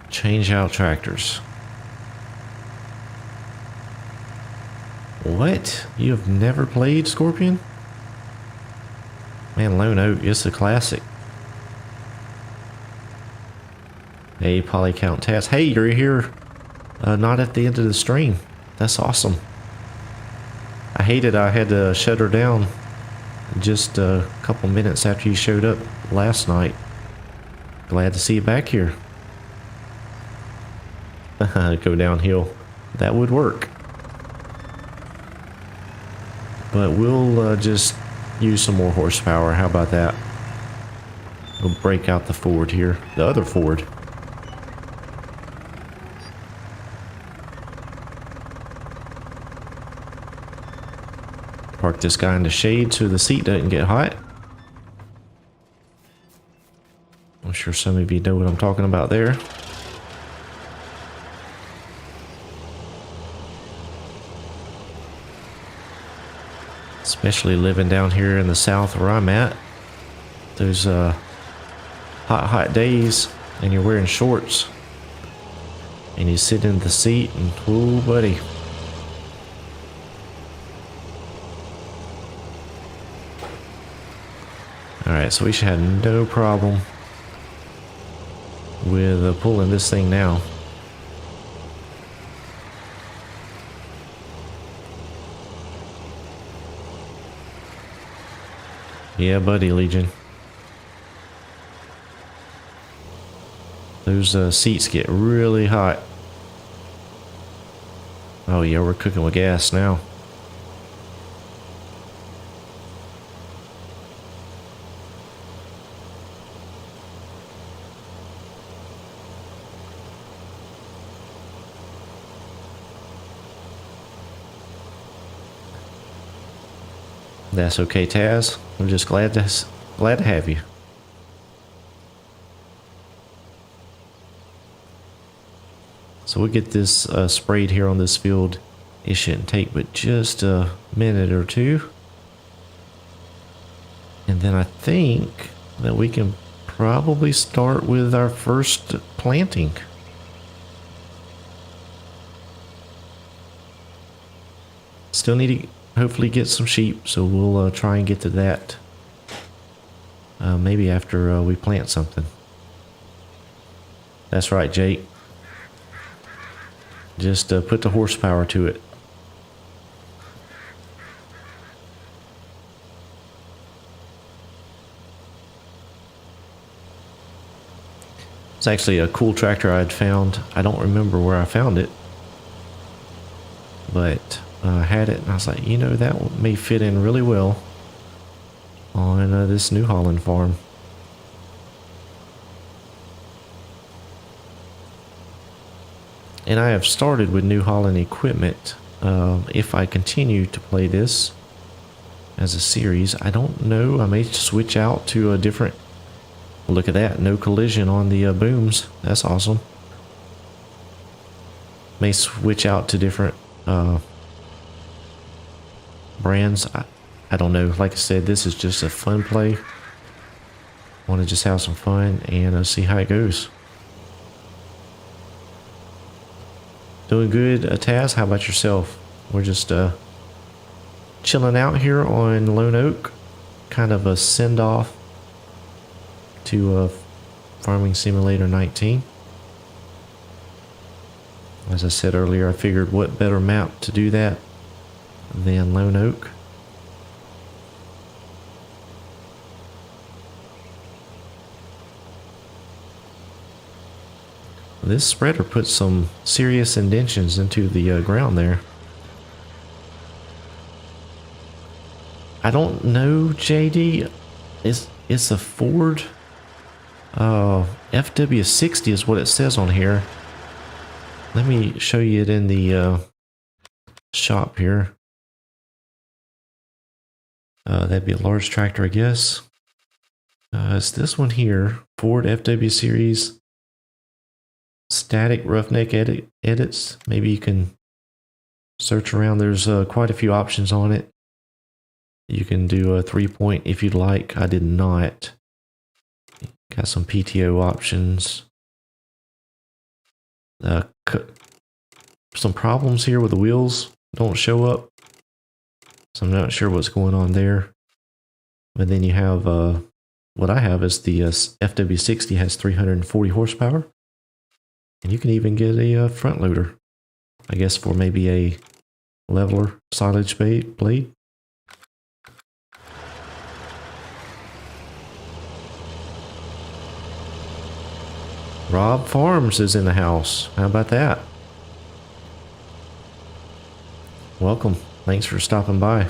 Speaker 1: change out tractors. What? You have never played Scorpion? Man, Lone Oak is a classic. Hey, Polycount Taz. Hey, you're here. Not at the end of the stream. That's awesome. I hated I had to shut her down just a couple minutes after you showed up last night. Glad to see you back here. Go downhill. That would work. But we'll just use some more horsepower. How about that? We'll break out the Ford here. The other Ford. Park this guy in the shade so the seat doesn't get hot. I'm sure some of you know what I'm talking about there. Especially living down here in the south where I'm at. Those hot days and you're wearing shorts and you sit in the seat and oh buddy. Alright, so we should have no problem with pulling this thing now. Yeah, buddy, Legion. Those seats get really hot. Oh yeah, we're cooking with gas now. That's okay, Taz. I'm just glad to have you. So we'll get this sprayed here on this field. It shouldn't take but just a minute or two. And then I think that we can probably start with our first planting. Still need to hopefully get some sheep, so we'll try and get to that maybe after we plant something. That's right, Jake. Just put the horsepower to it. It's actually a cool tractor I'd found. I don't remember where I found it, but I had it and I was like, you know, that may fit in really well on this New Holland farm. And I have started with New Holland equipment. If I continue to play this as a series, I don't know, I may switch out to a different. Look at that, no collision on the booms. That's awesome. May switch out to different brands. I don't know. Like I said, this is just a fun play. Want to just have some fun and see how it goes. Doing good, Taz. How about yourself? We're just chilling out here on Lone Oak. Kind of a send-off to Farming Simulator 19. As I said earlier, I figured what better map to do that than Lone Oak. This spreader puts some serious indentions into the ground there. I don't know, JD. It's a Ford FW60 is what it says on here. Let me show you it in the shop here. That'd be a large tractor, I guess. It's this one here, Ford FW Series. Static roughneck edits. Maybe you can search around. There's quite a few options on it. You can do a 3-point if you'd like. I did not. Got some PTO options. Some problems here with the wheels don't show up, so I'm not sure what's going on there. But then you have what I have is the FW60 has 340 horsepower. And you can even get a front loader, I guess, for maybe a leveler silage blade. Rob Farms is in the house. How about that? Welcome. Thanks for stopping by.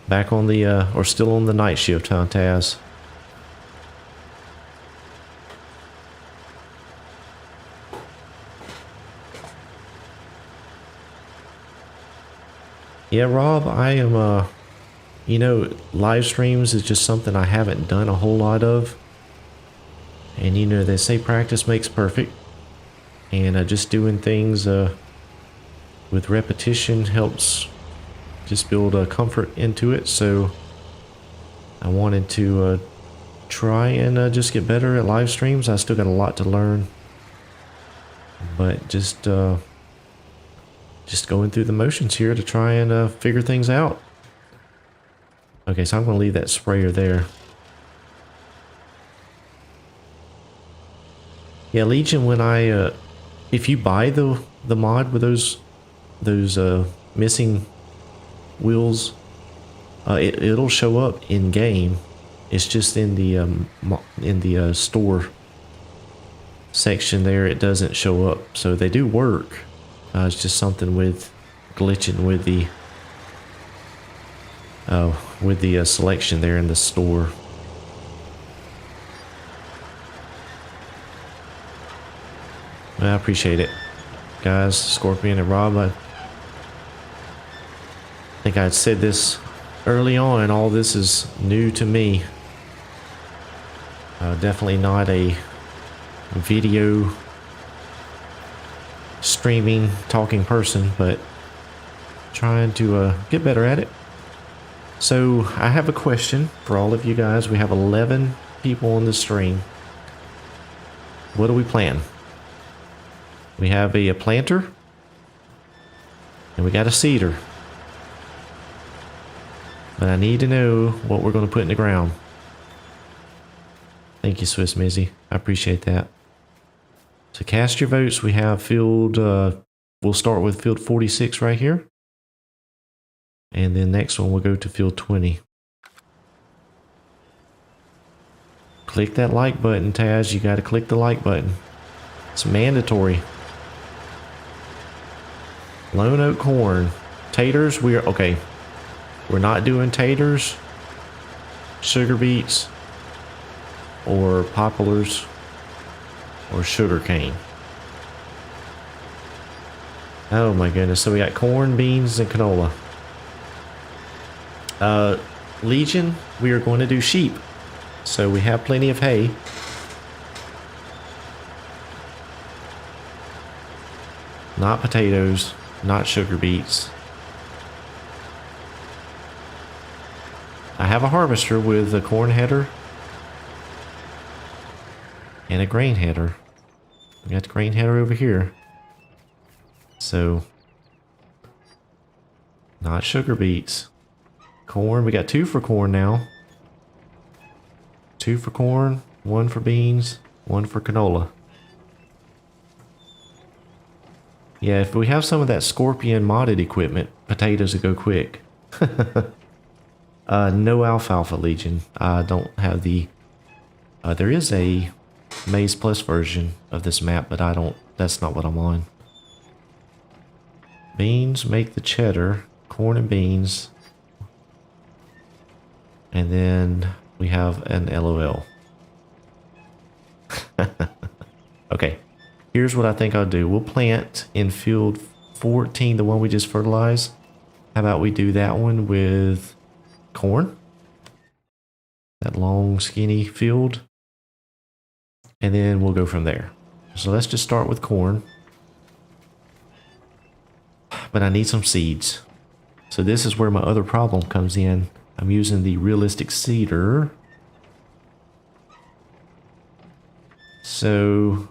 Speaker 1: Back on the, or still on the night shift, huh, Taz? Yeah, Rob, I am, you know, live streams is just something I haven't done a whole lot of. And, you know, they say practice makes perfect. And just doing things with repetition helps just build a comfort into it. So I wanted to try and just get better at live streams. I still got a lot to learn, but just going through the motions here to try and figure things out. Okay, so I'm going to leave that sprayer there. Yeah, Legion, when I if you buy the mod with those missing wheels, it'll show up in game. It's just in the store section there, it doesn't show up. So they do work. It's just something with glitching with the selection there in the store. I appreciate it, guys. Scorpion and Rob. I think I said this early on. All this is new to me. Definitely not a video streaming, talking person, but trying to get better at it. So I have a question for all of you guys. We have 11 people on the stream. What do we plan? We have a planter, and we got a seeder. But I need to know what we're going to put in the ground. Thank you, Swiss Mizzy. I appreciate that. So cast your votes. We have field, we'll start with field 46 right here. And then next one we'll go to field 20. Click that like button, Taz. You got to click the like button. It's mandatory. Lone Oak corn. Taters, okay. We're not doing taters, sugar beets, or poplars, or sugar cane. Oh my goodness. So we got corn, beans, and canola. Legion, we are going to do sheep. So we have plenty of hay. Not potatoes, not sugar beets. I have a harvester with a corn header and a grain header. We got the grain header over here. So, not sugar beets. Corn, we got 2 for corn now. 2 for corn, 1 for beans, 1 for canola. Yeah, if we have some of that Scorpion modded equipment, potatoes will go quick. No Alfalfa Legion. I don't have the... there is a Maize Plus version of this map, but I don't... That's not what I'm on. Beans make the cheddar. Corn and beans. And then we have an LOL. Okay. Here's what I think I'll do. We'll plant in field 14, the one we just fertilized. How about we do that one with corn? That long, skinny field. And then we'll go from there. So let's just start with corn. But I need some seeds. So this is where my other problem comes in. I'm using the realistic seeder. So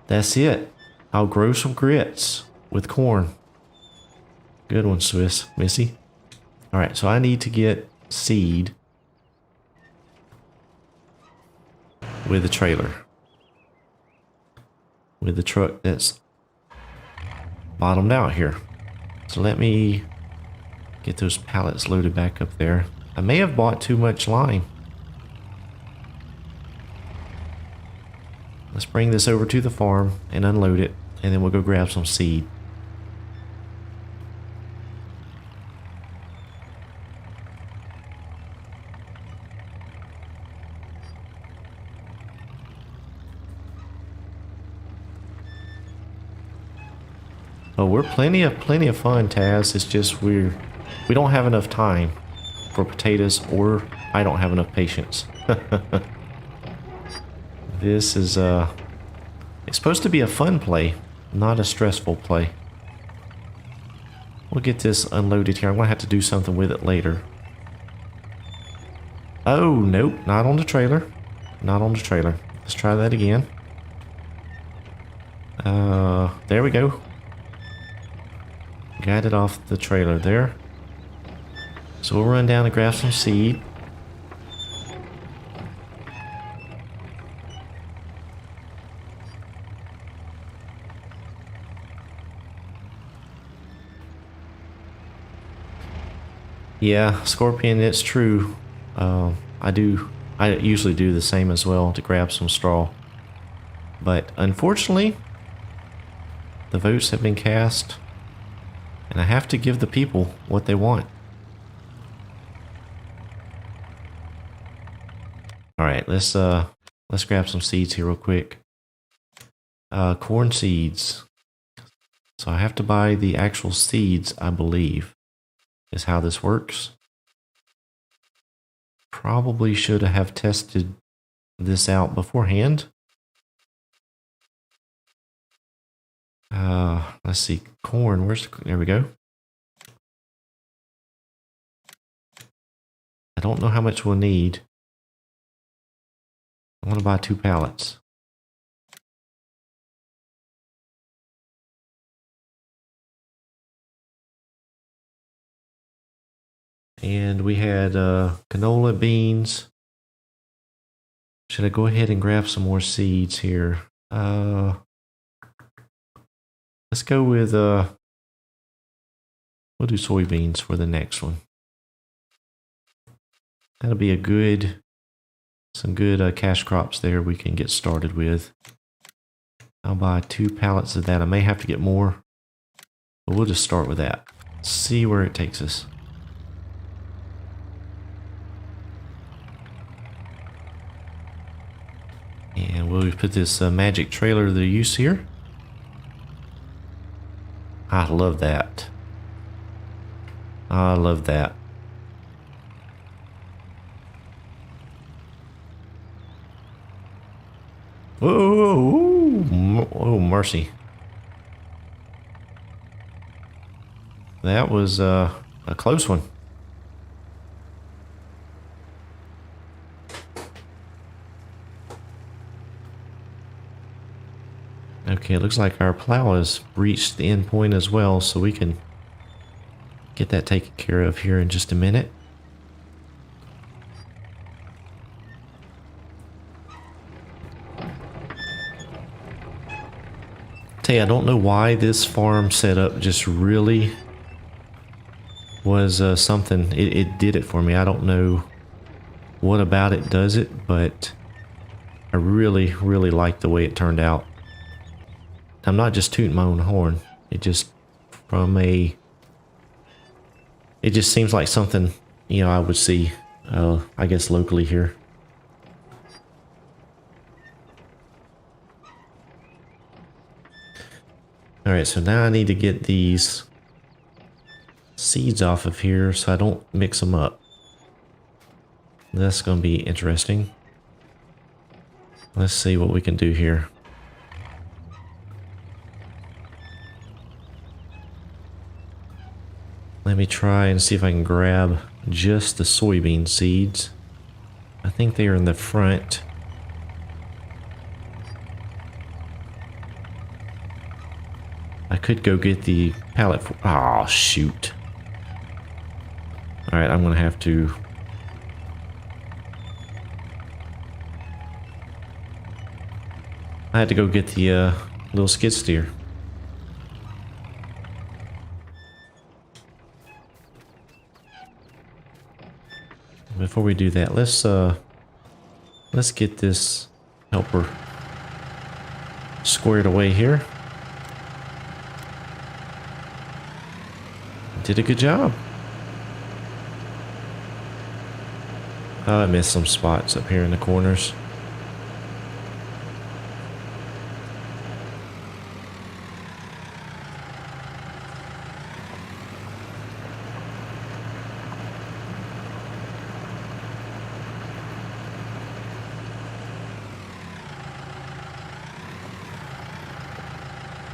Speaker 1: that's it. I'll grow some grits with corn. Good one, Swiss Missy. All right, so I need to get seed with the trailer. With the truck that's bottomed out here. So let me get those pallets loaded back up there. I may have bought too much lime. Let's bring this over to the farm and unload it, and then we'll go grab some seed. Oh, we're plenty of fun, Taz. It's just we don't have enough time for potatoes, or I don't have enough patience. This is it's supposed to be a fun play, not a stressful play. We'll get this unloaded here. I'm gonna have to do something with it later. Oh, nope, not on the trailer. Not on the trailer. Let's try that again. There we go. Got it off the trailer there. So we'll run down and grab some seed. Yeah, Scorpion, it's true. I usually do the same as well to grab some straw. But unfortunately, the votes have been cast, and I have to give the people what they want. Alright, let's grab some seeds here real quick. Corn seeds. So I have to buy the actual seeds, I believe, is how this works. Probably should have tested this out beforehand. Let's see, corn, there we go. I don't know how much we'll need. I want to buy 2 pallets. And we had canola beans. Should I go ahead and grab some more seeds here? Let's go with, we'll do soybeans for the next one. That'll be some good cash crops there we can get started with. I'll buy 2 pallets of that. I may have to get more, but we'll just start with that. See where it takes us. And we'll put this magic trailer to use here. I love that. I love that. Oh, oh, mercy. That was a close one. Okay, it looks like our plow has reached the end point as well, so we can get that taken care of here in just a minute. Tell you, I don't know why this farm setup just really was something. It did it for me. I don't know what about it does it, but I really, really like the way it turned out. I'm not just tooting my own horn. It just, it just seems like something, you know, I would see, I guess locally here. All right, so now I need to get these seeds off of here so I don't mix them up. That's going to be interesting. Let's see what we can do here. Let me try and see if I can grab just the soybean seeds. I think they are in the front. I could go get the pallet for... Oh, shoot. Alright, I'm going to have to... I had to go get the little skid steer. Before we do that, let's get this helper squared away here. Did a good job. Oh, I missed some spots up here in the corners.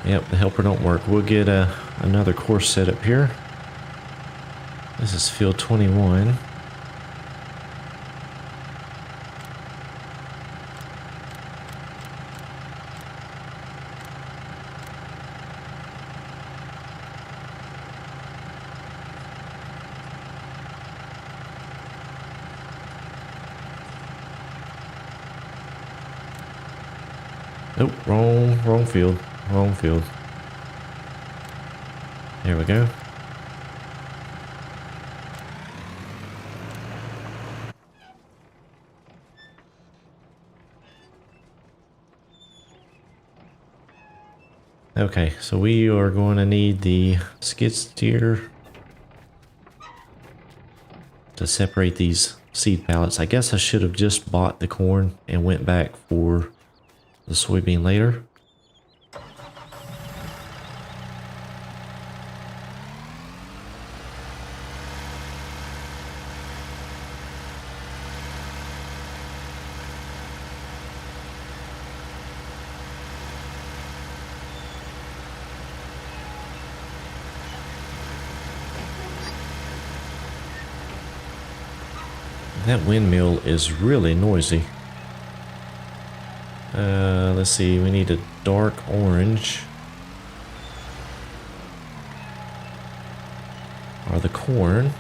Speaker 1: Yep, the helper don't work. We'll get another course set up here. This is field 21. Nope, wrong field. Wrong field. There we go. Okay, so we are going to need the skid steer to separate these seed pallets. I guess I should have just bought the corn and went back for the soybean later. That windmill is really noisy. Let's see, we need a dark orange. Or the corn.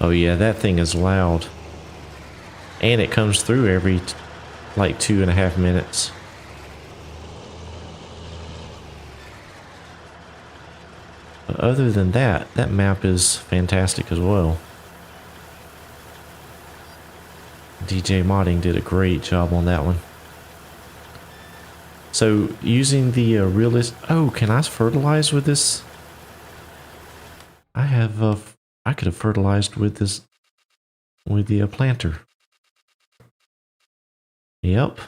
Speaker 1: Oh yeah, that thing is loud. And it comes through every like 2.5 minutes. But other than that, that map is fantastic as well. DJ Modding did a great job on that one. So using the realist... Oh, can I fertilize with this? I could have fertilized with this, with the planter. Yep.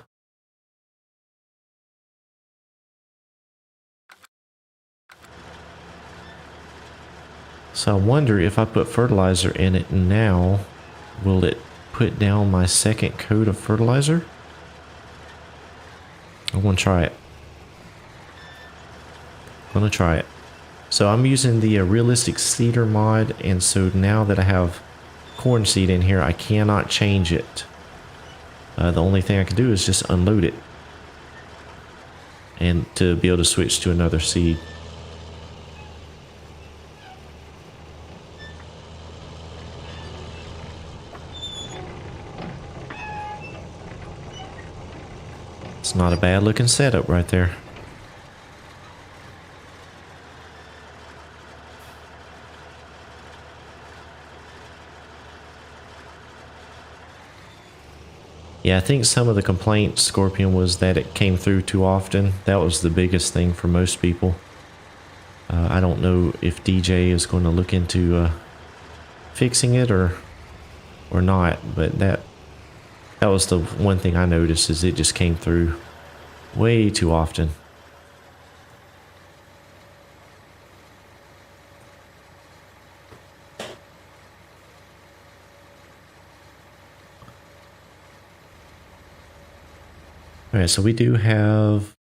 Speaker 1: So I wonder if I put fertilizer in it now, will it put down my second coat of fertilizer? I want to try it. I'm going to try it. So I'm using the realistic seeder mod, and so now that I have corn seed in here, I cannot change it. The only thing I can do is just unload it and to be able to switch to another seed. It's not a bad looking setup right there. Yeah, I think some of the complaints, Scorpion, was that it came through too often. That was the biggest thing for most people. I don't know if DJ is going to look into fixing it or not, but that was the one thing I noticed, is it just came through way too often. All right, so we do have...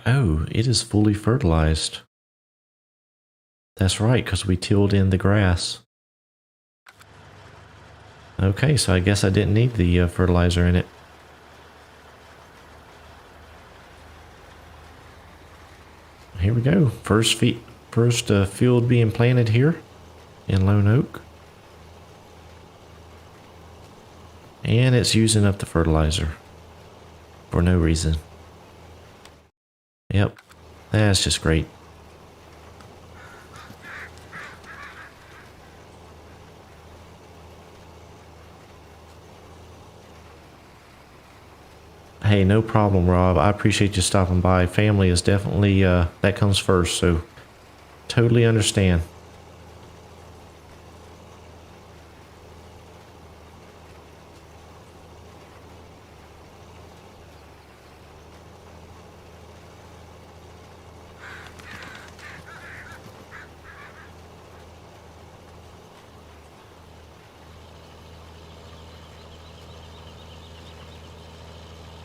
Speaker 1: Oh, it is fully fertilized. That's right, because we tilled in the grass. Okay, so I guess I didn't need the fertilizer in it. Here we go. First field being planted here in Lone Oak. And it's using up the fertilizer for no reason. Yep, that's just great. Hey, no problem, Rob. I appreciate you stopping by. Family is definitely, that comes first, so totally understand.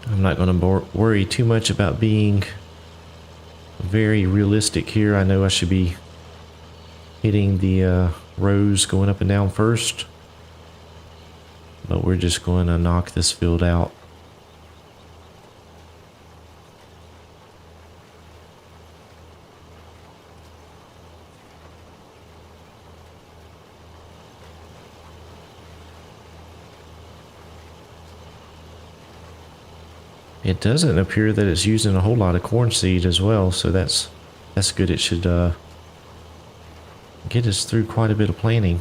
Speaker 1: I'm not going to worry too much about being very realistic here. I know I should be hitting the rows going up and down first, but we're just going to knock this field out. It doesn't appear that it's using a whole lot of corn seed as well, so that's good. It should get us through quite a bit of planting.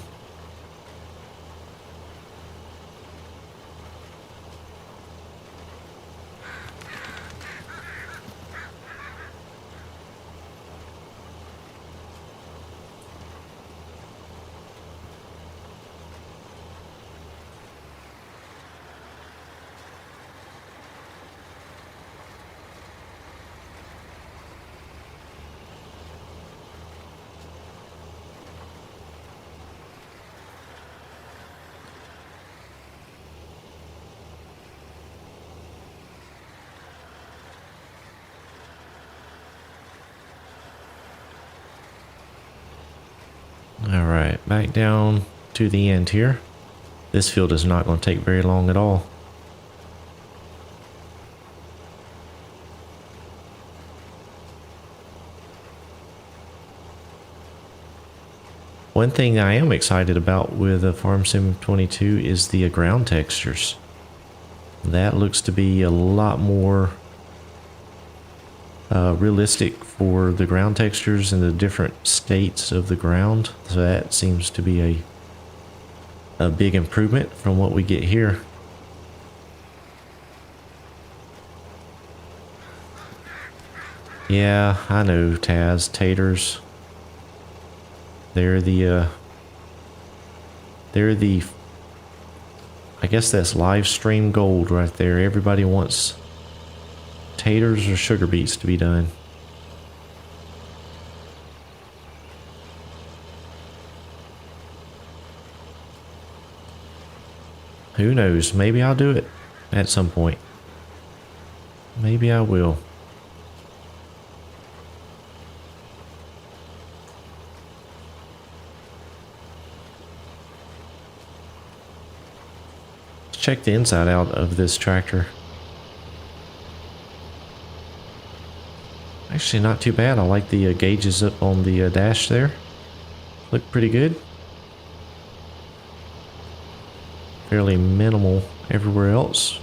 Speaker 1: All right, back down to the end here. This field is not going to take very long at all. One thing I am excited about with Farm Sim 22 is the ground textures. That looks to be a lot more realistic for the ground textures and the different states of the ground. So that seems to be a big improvement from what we get here. Yeah, I know, Taz. Taters. They're the I guess that's live stream gold right there. Everybody wants taters or sugar beets to be done. Who knows? Maybe I'll do it at some point. Maybe I will. Let's check the inside out of this tractor. Actually, not too bad. I like the gauges up on the dash there. Look pretty good. Fairly minimal everywhere else,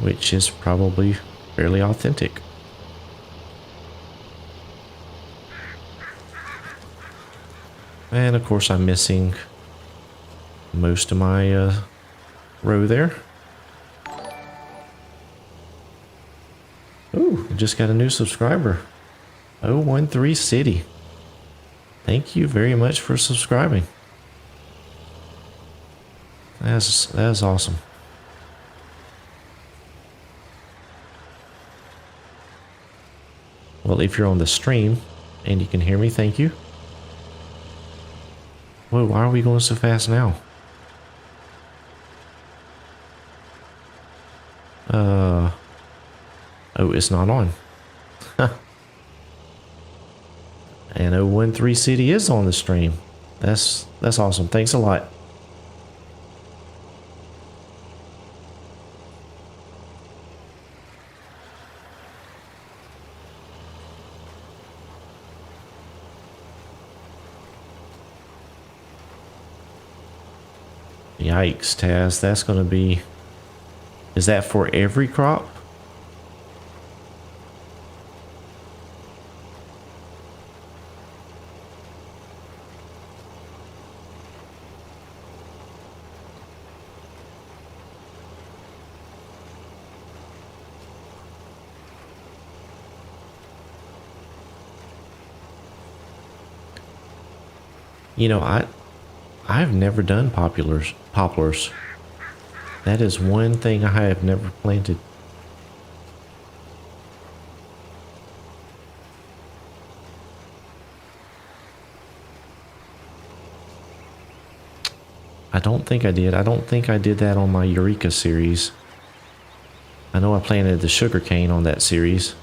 Speaker 1: which is probably fairly authentic. And of course I'm missing most of my row there. Ooh, I just got a new subscriber. 013 City. Thank you very much for subscribing. That's awesome. Well, if you're on the stream and you can hear me, thank you. Whoa, why are we going so fast now? Oh, it's not on. And 013 City is on the stream. That's awesome. Thanks a lot. Yikes, Taz, that's going to be... Is that for every crop? You know, I've never done poplars. That is one thing I have never planted. I don't think I did. I don't think I did that on my Eureka series. I know I planted the sugarcane on that series.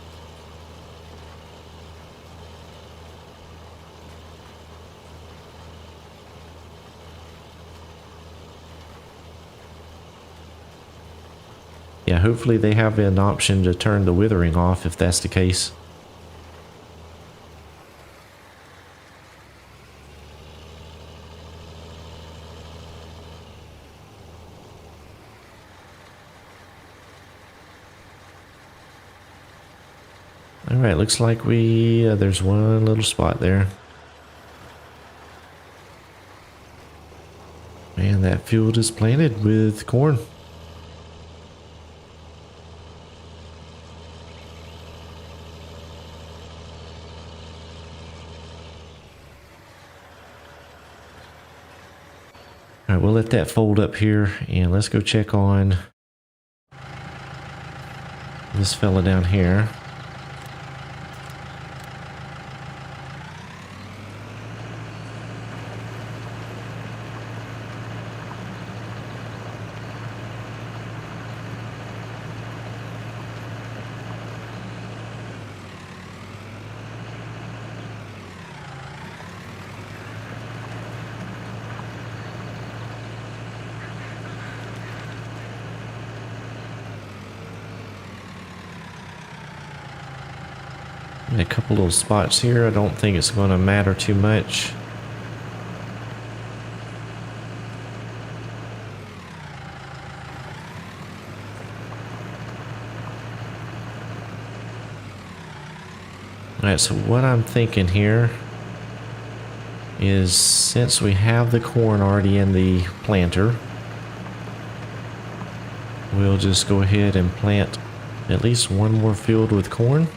Speaker 1: Yeah, hopefully they have an option to turn the withering off if that's the case. Alright, looks like there's one little spot there. Man, that field is planted with corn. Alright, we'll let that fold up here and let's go check on this fella down here. A couple little spots here. I don't think it's going to matter too much. Alright, so what I'm thinking here is since we have the corn already in the planter, we'll just go ahead and plant at least one more field with corn.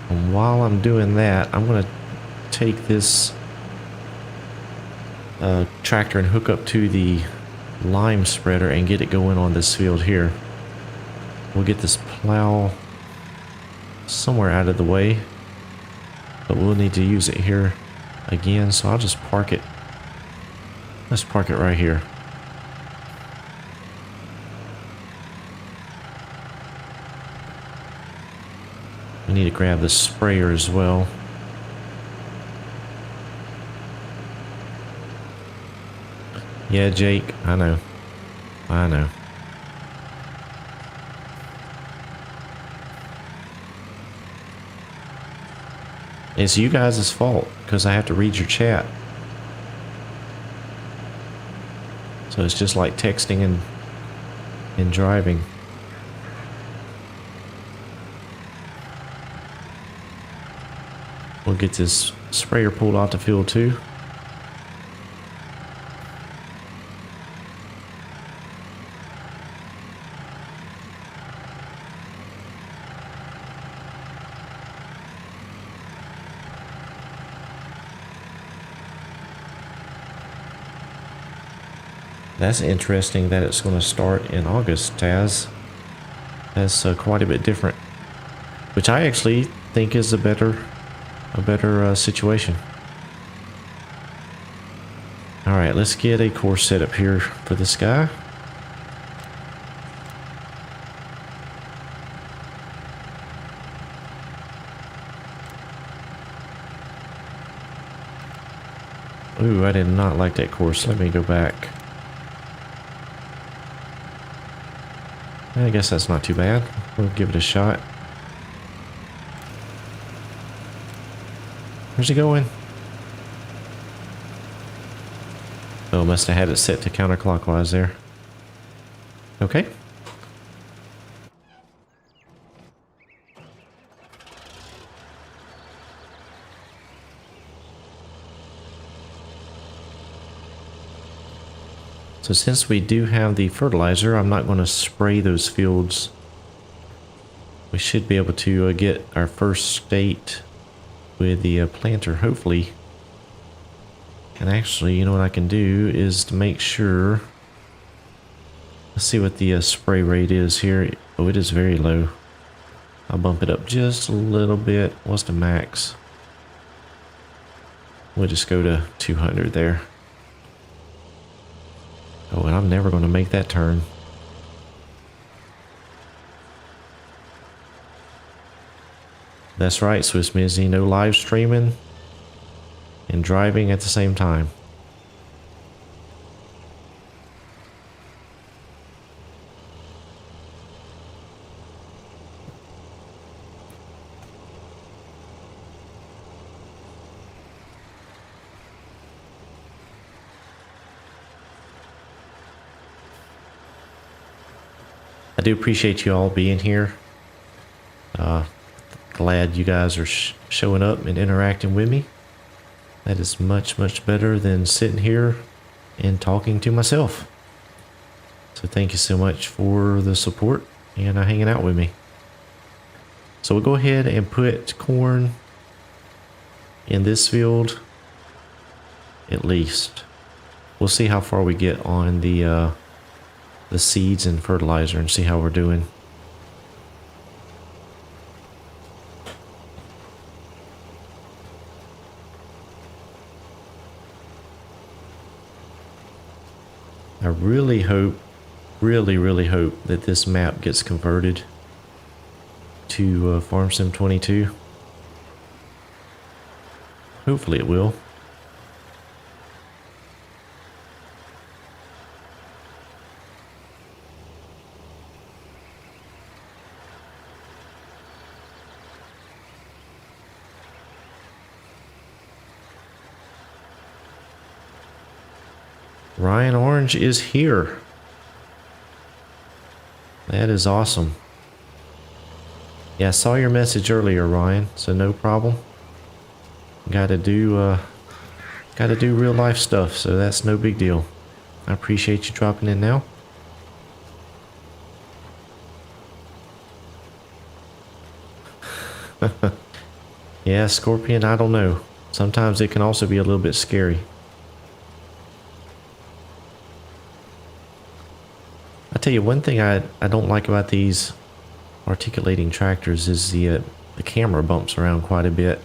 Speaker 1: And while I'm doing that, I'm going to take this tractor and hook up to the lime spreader and get it going on this field here. We'll get this plow somewhere out of the way, but we'll need to use it here again, so I'll just park it Let's park it right here. We need to grab the sprayer as well. Yeah, Jake, I know. I know. It's you guys' fault because I have to read your chat. So it's just like texting and driving. We'll get this sprayer pulled out the field too. That's interesting that it's going to start in August, Taz. That's quite a bit different, which I actually think is a better situation. All right, let's get a course set up here for this guy. Ooh, I did not like that course. Let me go back. I guess that's not too bad. We'll give it a shot. Where's he going? Oh, must have had it set to counterclockwise there. Okay. So since we do have the fertilizer, I'm not going to spray those fields. We should be able to get our first state with the planter, hopefully. And actually, you know what I can do is to make sure. Let's see what the spray rate is here. Oh, it is very low. I'll bump it up just a little bit. What's the max? We'll just go to 200 there. Oh, and I'm never going to make that turn. That's right, Swiss Mizzy. No live streaming and driving at the same time. I do appreciate you all being here. Glad you guys are showing up and interacting with me. That is much, much better than sitting here and talking to myself. So thank you so much for the support and hanging out with me. So we'll go ahead and put corn in this field at least. We'll see how far we get on the seeds and fertilizer and see how we're doing. I really hope, really hope that this map gets converted to Farm Sim 22. Hopefully it will. Ryan Orange is here. That is awesome. Yeah, I saw your message earlier, Ryan, so no problem. Gotta do real life stuff, so that's no big deal. I appreciate you dropping in now. Yeah, Scorpion, I don't know. Sometimes it can also be a little bit scary. I tell you, one thing I don't like about these articulating tractors is the camera bumps around quite a bit.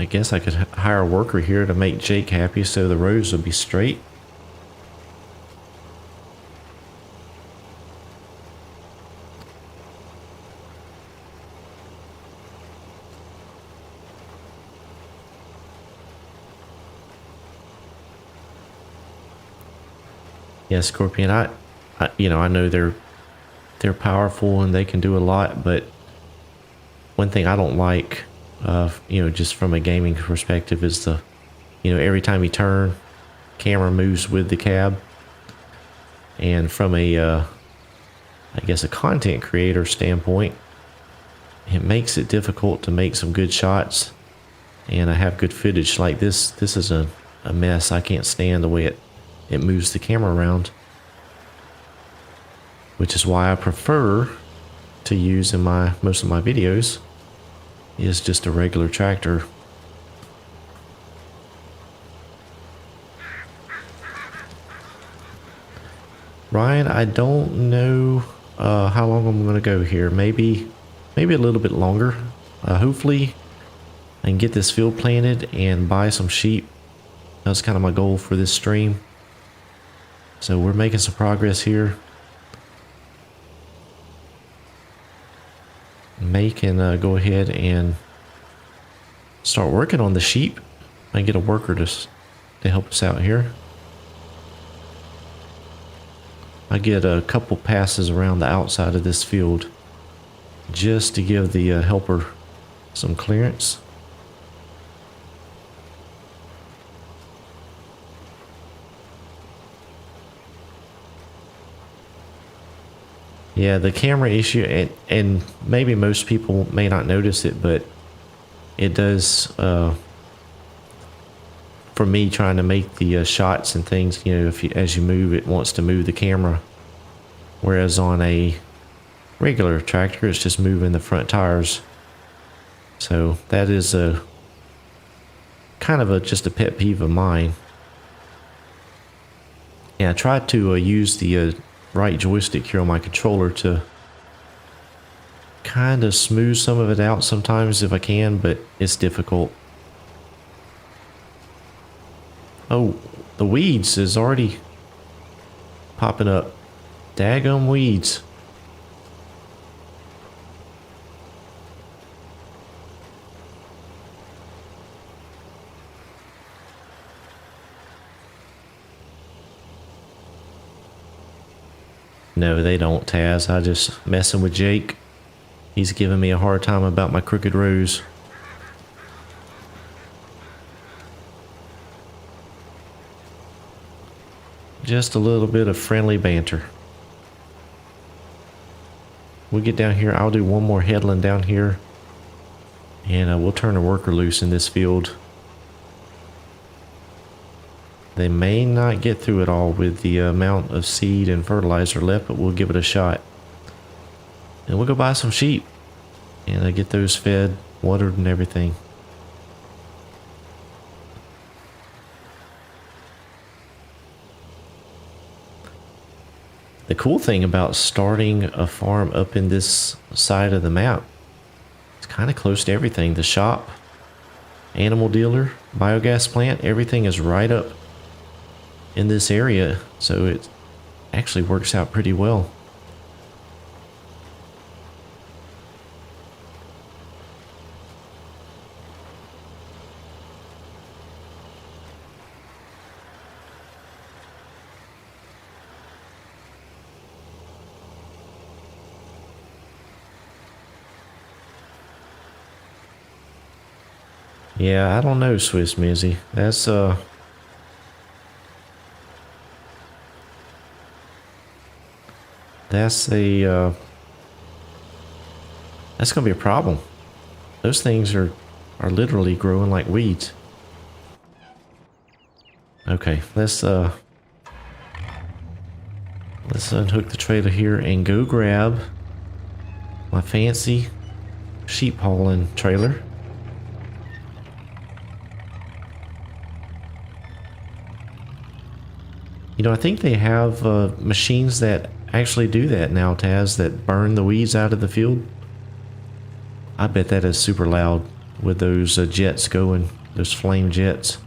Speaker 1: I guess I could hire a worker here to make Jake happy so the rows would be straight. Yeah, Scorpion, I know they're powerful and they can do a lot, but one thing I don't like, just from a gaming perspective, is every time you turn, camera moves with the cab. And from I guess a content creator standpoint, it makes it difficult to make some good shots and I have good footage. Like this is a mess. I can't stand the way it moves the camera around, which is why I prefer to use in most of my videos is just a regular tractor. Ryan, I don't know how long I'm going to go here. Maybe a little bit longer. Hopefully I can get this field planted and buy some sheep. That's kind of my goal for this stream. So we're making some progress here. May can go ahead and start working on the sheep. I get a worker to help us out here. I get a couple passes around the outside of this field just to give the helper some clearance. Yeah, the camera issue, and maybe most people may not notice it, but it does, for me trying to make the shots and things, as you move, it wants to move the camera. Whereas on a regular tractor, it's just moving the front tires. So that is a kind of just a pet peeve of mine. Yeah, I tried to use the right joystick here on my controller to kind of smooth some of it out sometimes if I can, but it's difficult. Oh, the weeds is already popping up. Daggum weeds. No, they don't, Taz. I just messing with Jake. He's giving me a hard time about my crooked rows. Just a little bit of friendly banter. We'll get down here. I'll do one more headland down here. And we'll turn a worker loose in this field. They may not get through it all with the amount of seed and fertilizer left, but we'll give it a shot. And we'll go buy some sheep and get those fed, watered, and everything. The cool thing about starting a farm up in this side of the map, it's kind of close to everything. The shop, animal dealer, biogas plant, everything is right up in this area, so it actually works out pretty well. Yeah, I don't know, Swiss Mizzy. That's that's gonna be a problem. Those things are literally growing like weeds. Okay, let's unhook the trailer here and go grab my fancy sheep hauling trailer. I think they have machines that actually do that now, Taz, that burn the weeds out of the field. I bet that is super loud. with those jets going, those flame jets.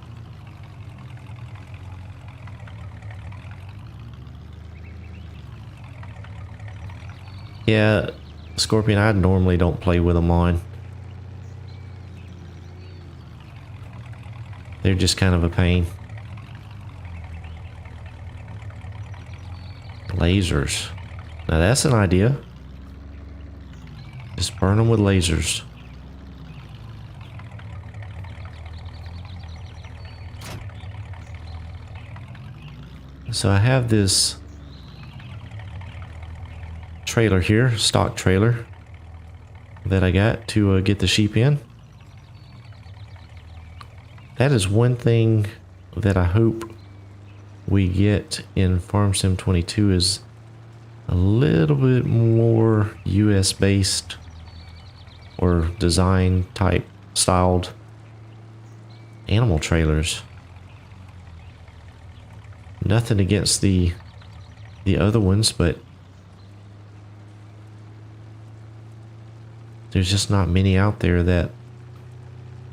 Speaker 1: Yeah, Scorpion, I normally don't play with them on. They're just kind of a pain. Lasers. Now that's an idea. Just burn them with lasers. So I have this trailer here, stock trailer, that I got to get the sheep in. That is one thing that I hope we get in Farm Sim 22 is a little bit more US based or design type styled animal trailers. Nothing against the other ones, but there's just not many out there that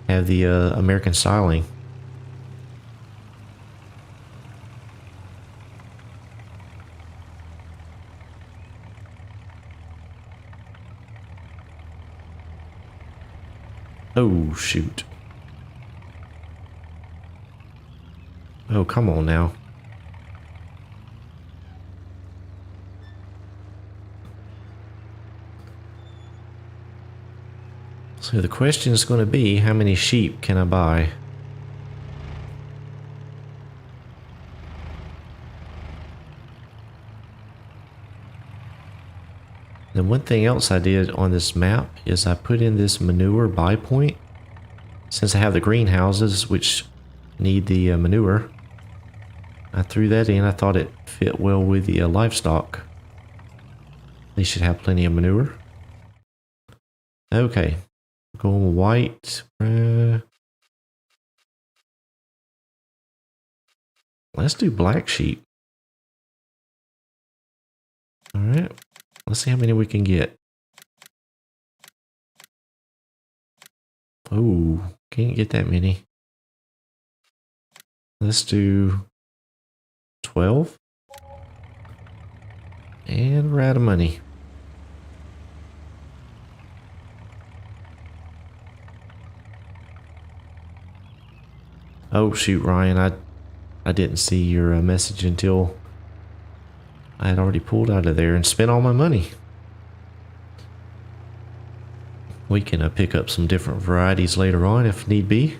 Speaker 1: have the American styling. Oh, shoot. Oh, come on now. So the question is going to be, how many sheep can I buy? And one thing else I did on this map is I put in this manure buy point. Since I have the greenhouses, which need the manure, I threw that in. I thought it fit well with the livestock. They should have plenty of manure. Okay. Going white. Let's do black sheep. Alright. Let's see how many we can get. Oh, can't get that many. Let's do 12. And we're out of money. Oh shoot, Ryan, I didn't see your message until I had already pulled out of there and spent all my money. We can pick up some different varieties later on if need be.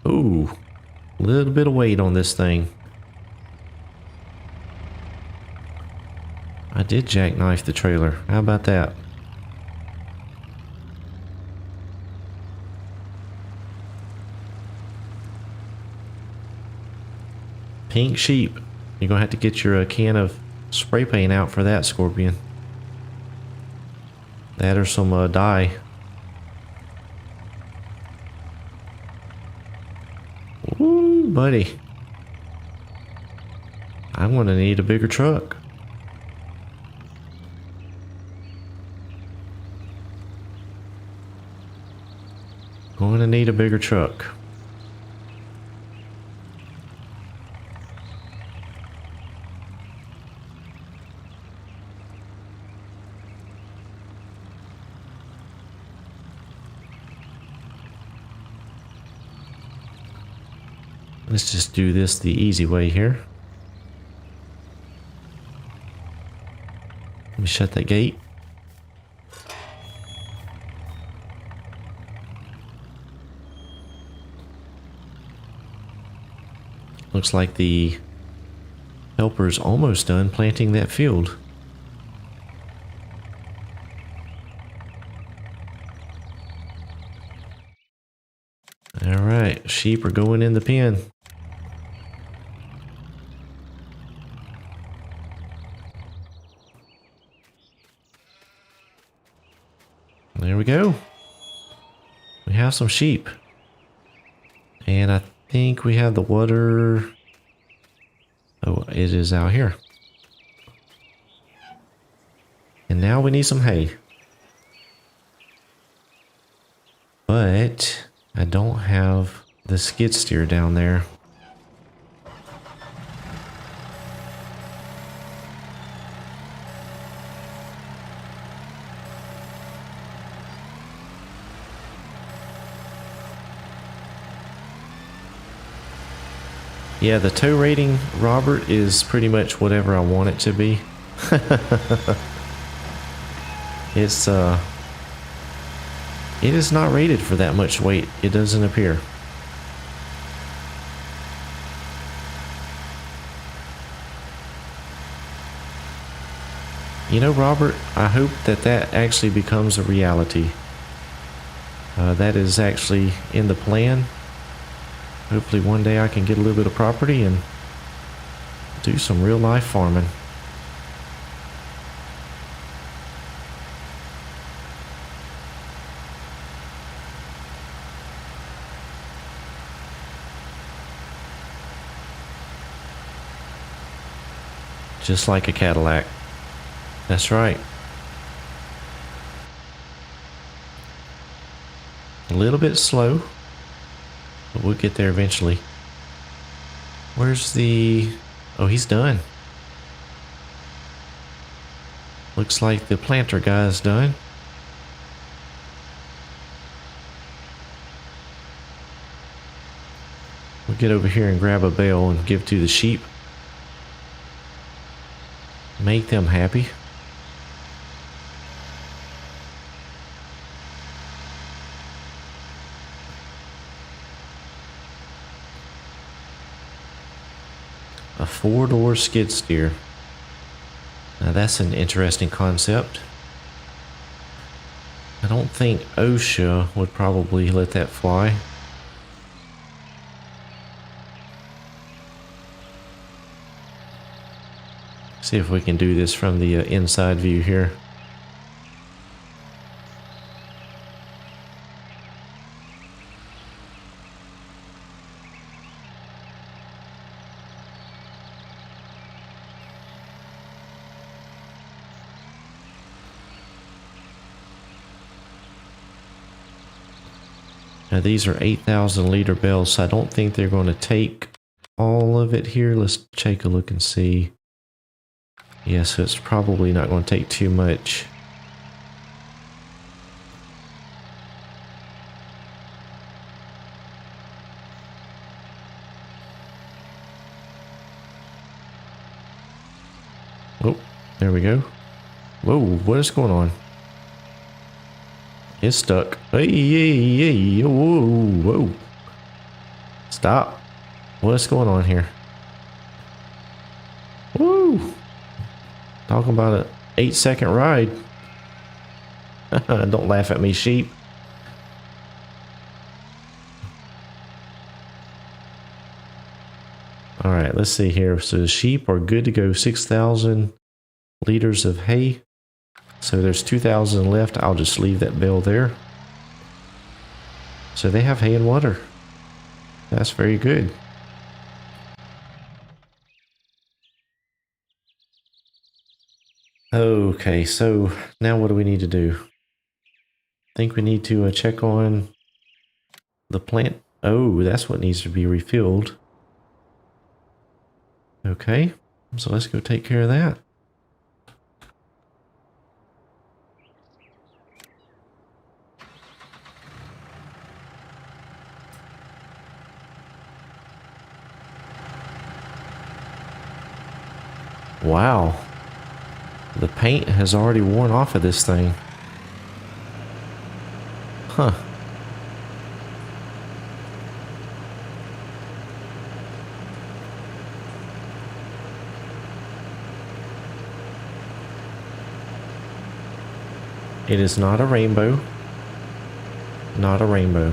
Speaker 1: Ooh, a little bit of weight on this thing. I did jackknife the trailer. How about that? Pink sheep. You're gonna have to get your can of spray paint out for that, Scorpion. That or some dye. Ooh, buddy. I'm gonna need a bigger truck. Going to need a bigger truck. Let's just do this the easy way here. Let me shut that gate. Looks like the helper's almost done planting that field. Alright, sheep are going in the pen. There we go. We have some sheep. And I think we have the water. Oh, it is out here. And now we need some hay. But I don't have the skid steer down there. Yeah, the tow rating, Robert, is pretty much whatever I want it to be. It's it is not rated for that much weight, it doesn't appear. You know, Robert, I hope that that actually becomes a reality. That is actually in the plan. Hopefully one day I can get a little bit of property and do some real life farming. Just like a Cadillac. That's right. A little bit slow, but we'll get there eventually. Where's the... Oh, he's done. Looks like the planter guy's done. We'll get over here and grab a bale and give to the sheep. Make them happy. A 4-door skid steer. Now that's an interesting concept. I don't think OSHA would probably let that fly. See if we can do this from the inside view here. Now these are 8,000 liter bales, so I don't think they're going to take all of it here. Let's take a look and see. Yeah, so it's probably not going to take too much. Oh, there we go. Whoa, what is going on? It's stuck. Hey, hey, hey, whoa, whoa. Stop. What's going on here? Woo! Talking about an 8-second ride. Don't laugh at me, sheep. Alright, let's see here. So the sheep are good to go. 6,000 liters of hay. So there's 2,000 left. I'll just leave that bale there. So they have hay and water. That's very good. Okay, so now what do we need to do? I think we need to check on the plant. Oh, that's what needs to be refilled. Okay, so let's go take care of that. Wow. The paint has already worn off of this thing. Huh. It is not a rainbow. Not a rainbow.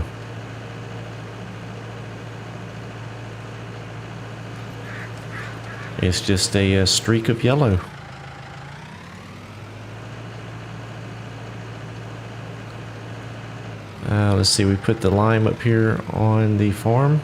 Speaker 1: It's just a streak of yellow. Let's see, we put the lime up here on the farm.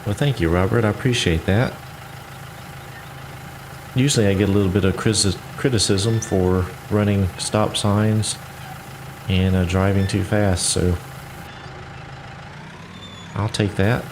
Speaker 1: Well, thank you, Robert. I appreciate that. Usually I get a little bit of criticism for running stop signs and driving too fast, so I'll take that.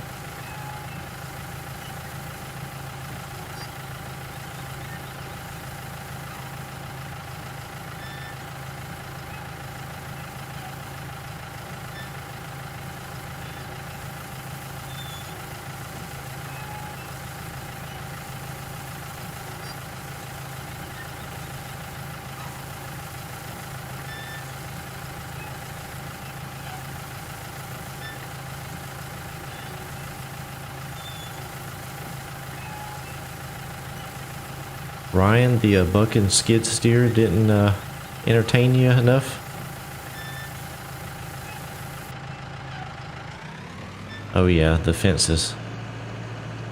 Speaker 1: Ryan, the buck and skid steer didn't entertain you enough? Oh yeah, the fences.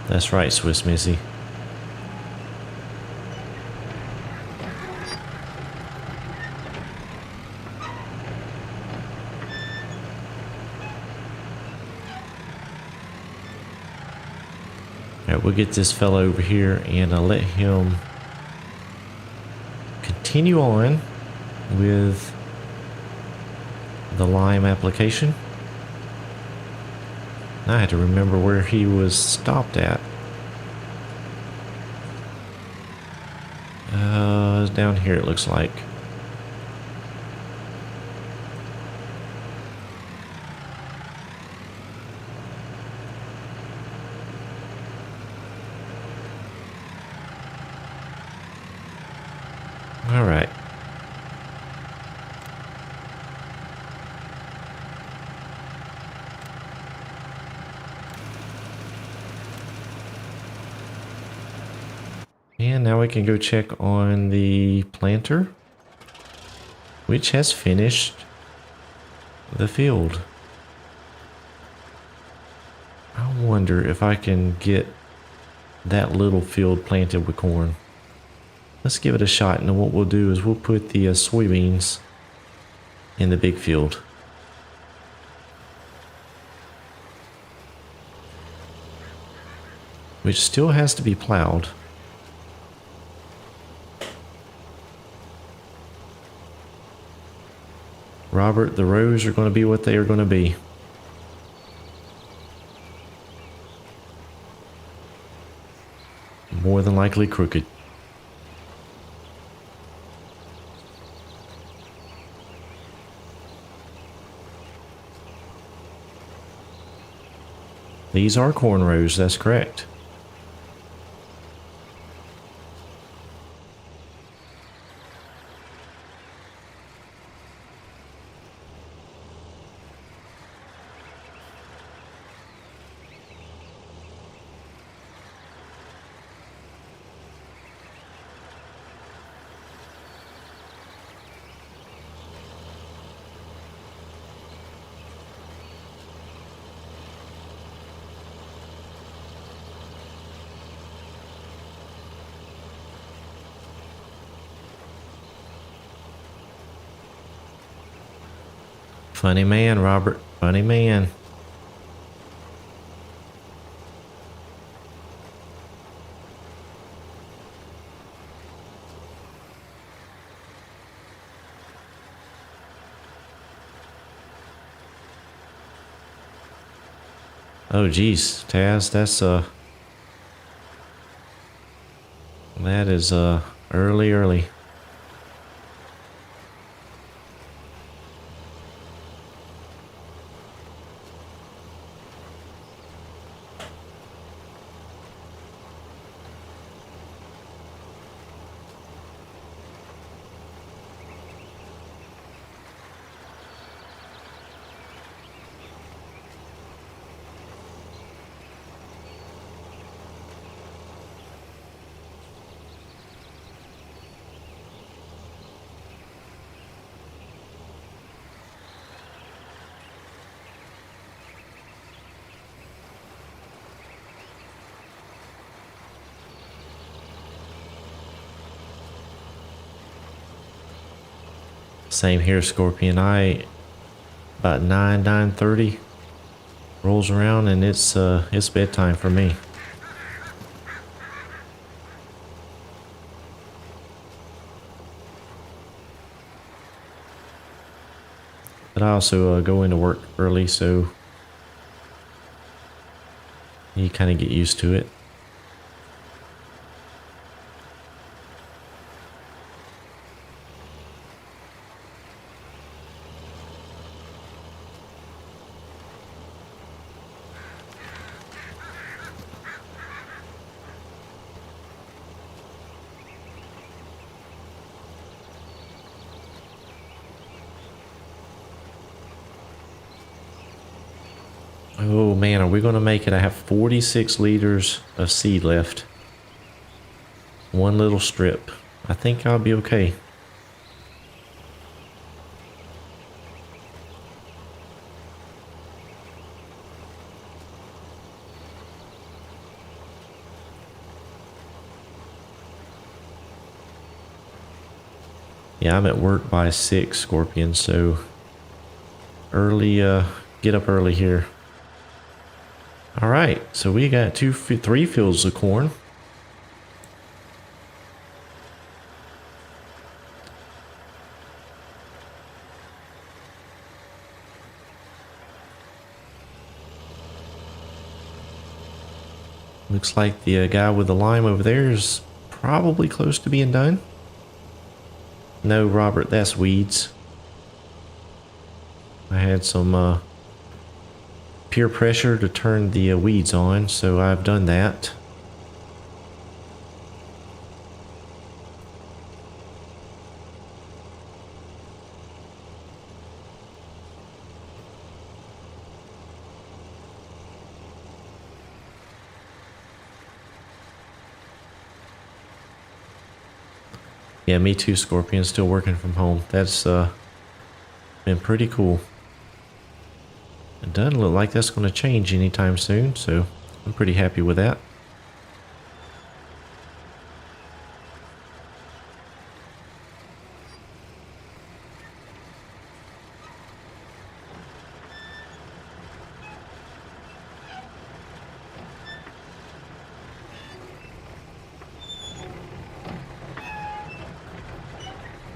Speaker 1: That's right, Swiss Missy. Alright, we'll get this fella over here and let him continue on with the lime application. I had to remember where he was stopped at. Down here it looks like. All right. And now we can go check on the planter, which has finished the field. I wonder if I can get that little field planted with corn. Let's give it a shot, and then what we'll do is we'll put the soybeans in the big field. Which still has to be plowed. Robert, the rows are going to be what they are going to be. More than likely crooked. These are corn rows, that's correct. Funny man, Robert. Funny man. Oh geez, Taz, that is early. Same here, Scorpion. About 9:30. Rolls around and it's bedtime for me. But I also go into work early, so you kind of get used to it. Oh man, are we going to make it? I have 46 liters of seed left. One little strip. I think I'll be okay. Yeah, I'm at work by 6, Scorpion, so early, get up early here. All right, so we got 3 fields of corn. Looks like the guy with the lime over there is probably close to being done. No, Robert, that's weeds. I had some peer pressure to turn the weeds on, so I've done that. Yeah, me too, Scorpion. Still working from home. That's been pretty cool. It doesn't look like that's going to change anytime soon, so I'm pretty happy with that.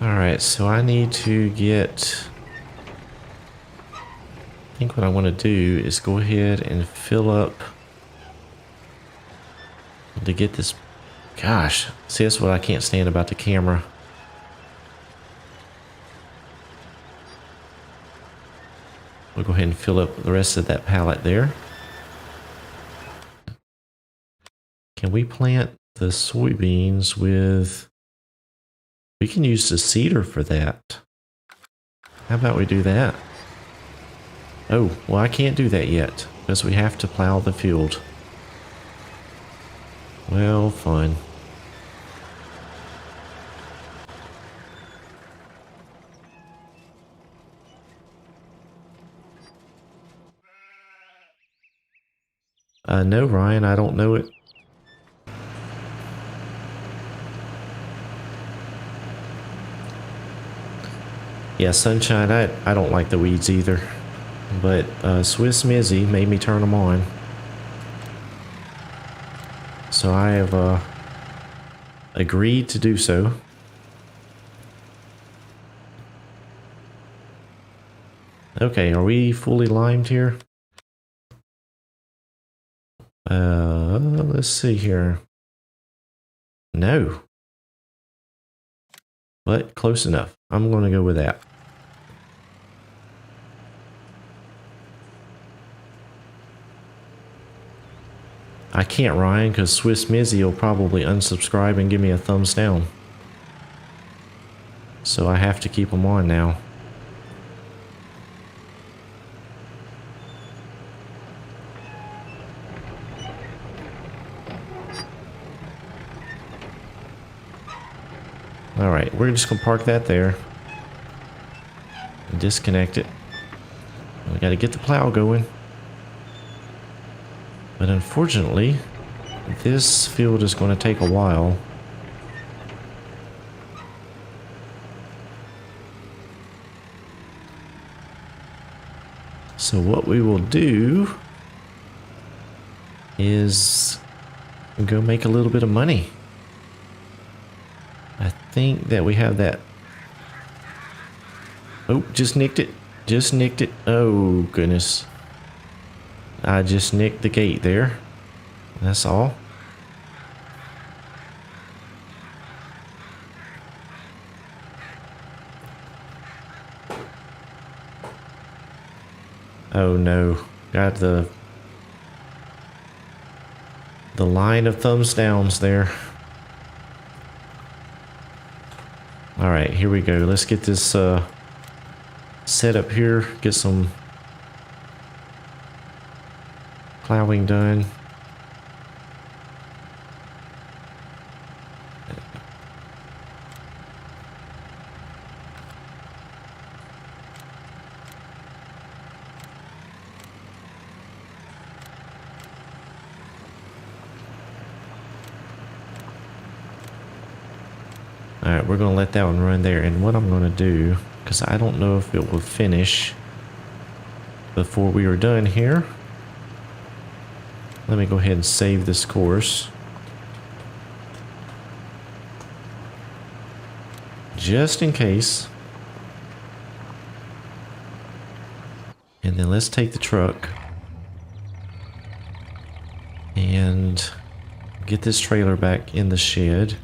Speaker 1: Alright, so I need to get... I think what I want to do is go ahead and fill up to get this. Gosh, see, that's what I can't stand about the camera. We'll go ahead and fill up the rest of that pallet there. Can we plant the soybeans with... We can use the seeder for that. How about we do that? Oh, well, I can't do that yet because we have to plow the field. Well, fine. No, Ryan, I don't know it. Yeah, Sunshine, I don't like the weeds either. But Swiss Mizzy made me turn them on. So I have agreed to do so. Okay, are we fully limed here? Let's see here. No. But close enough. I'm going to go with that. I can't, Ryan, because Swiss Mizzy will probably unsubscribe and give me a thumbs down. So I have to keep them on now. Alright, we're just going to park that there. And disconnect it. We got to get the plow going. But unfortunately, this field is going to take a while. So what we will do is go make a little bit of money. I think that we have that. Oh, just nicked it. Just nicked it. Oh, goodness. I just nicked the gate there. That's all. Oh no. Got the line of thumbs downs there. All right, here we go. Let's get this set up here. Get some plowing done. Alright, we're going to let that one run there. And what I'm going to do, because I don't know if it will finish before we are done here. Let me go ahead and save this course. Just in case. And then let's take the truck and get this trailer back in the shed.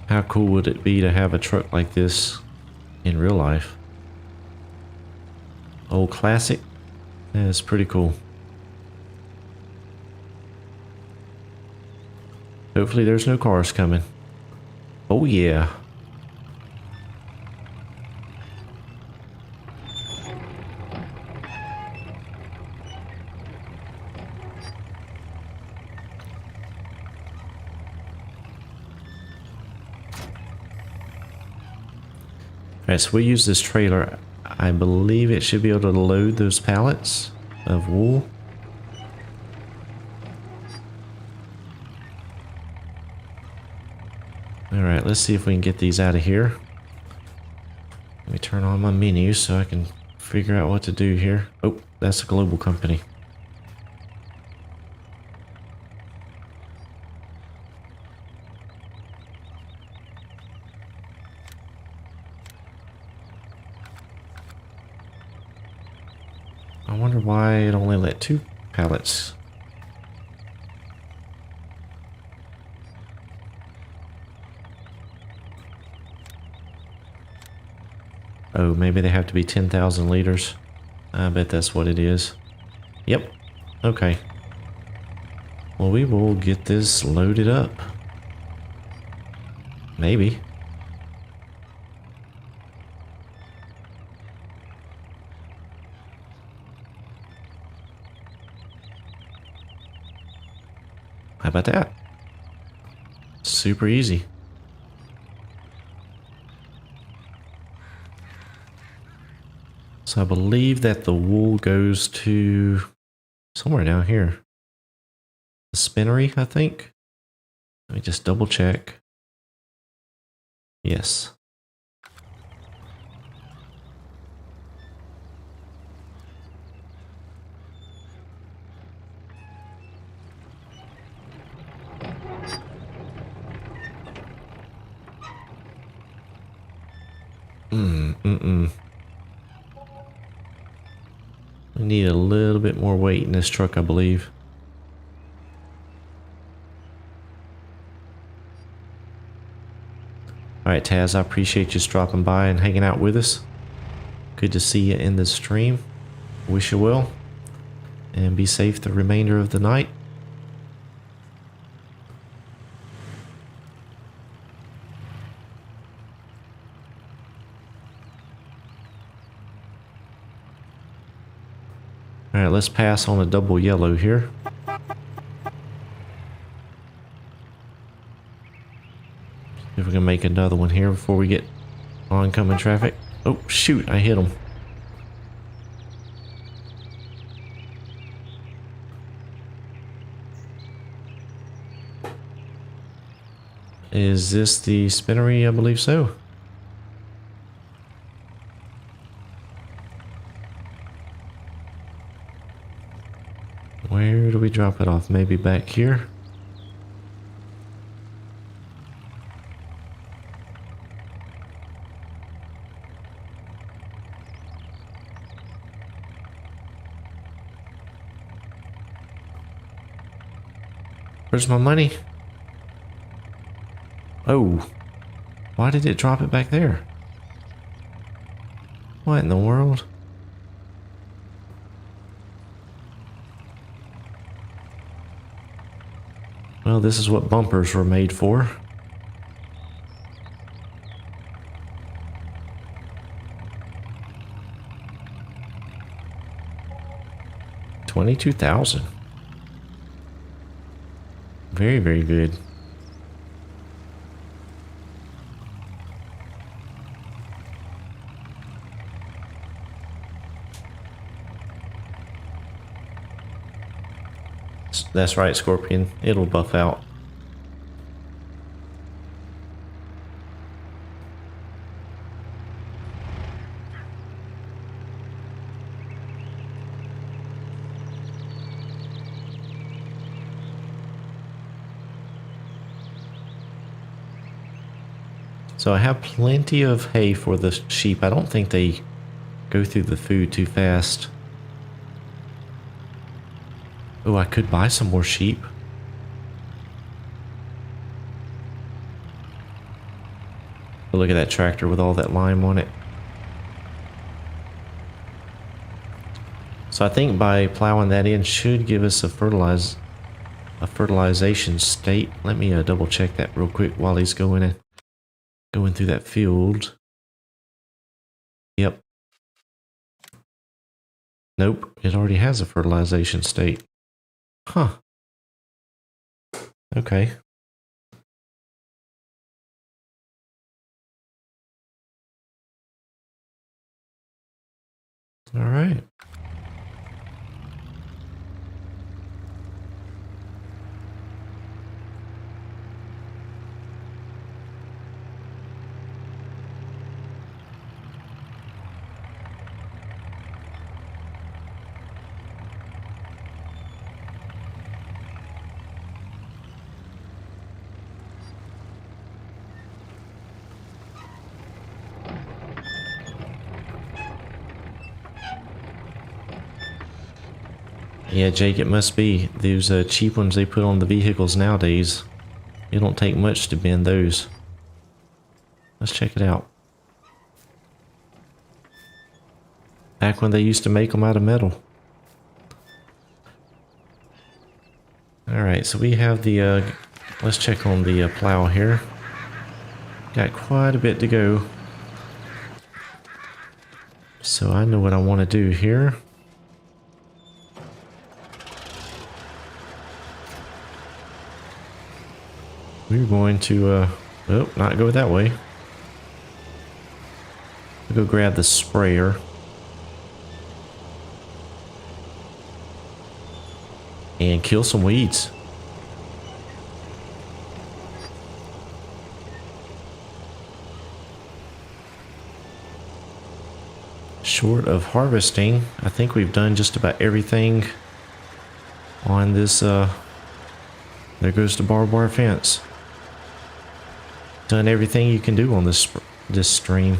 Speaker 1: How cool would it be to have a truck like this in real life? Old classic. Yeah, it's pretty cool. Hopefully there's no cars coming. Oh yeah. Alright, so we use this trailer. I believe it should be able to load those pallets of wool. Alright, let's see if we can get these out of here. Let me turn on my menu so I can figure out what to do here. Oh, that's a global company. I wonder why it only let 2 pallets. Oh, maybe they have to be 10,000 liters. I bet that's what it is. Yep. Okay. Well, we will get this loaded up. Maybe. How about that? Super easy. So I believe that the wool goes to somewhere down here. The spinnery, I think. Let me just double check. Yes. We need a little bit more weight in this truck, I believe. Alright, Taz, I appreciate you just dropping by and hanging out with us. Good to see you in the stream. Wish you well. and be safe the remainder of the night. All right, let's pass on a double yellow here. If we can make another one here before we get oncoming traffic. Oh, shoot, I hit him. Is this the spinnery? I believe so. Where do we drop it off? Maybe back here? Where's my money? Oh, why did it drop it back there? What in the world? Well, this is what bumpers were made for. $22,000. Very, very good. That's right, Scorpion. It'll buff out. So I have plenty of hay for the sheep. I don't think they go through the food too fast. Oh, I could buy some more sheep. Oh, look at that tractor with all that lime on it. So I think by plowing that in should give us a fertilization state. Let me double check that real quick while he's going through that field. Yep. Nope, it already has a fertilization state. Huh. Okay. All right. Yeah, Jake, it must be those cheap ones they put on the vehicles nowadays. It don't take much to bend those. Let's check it out. Back when they used to make them out of metal. Alright, so we have the, let's check on the plow here. Got quite a bit to go. So I know what I want to do here. We're going to, oh, not go that way. We'll go grab the sprayer. And kill some weeds. Short of harvesting, I think we've done just about everything on this, there goes the barbed wire fence. Done everything you can do on this stream.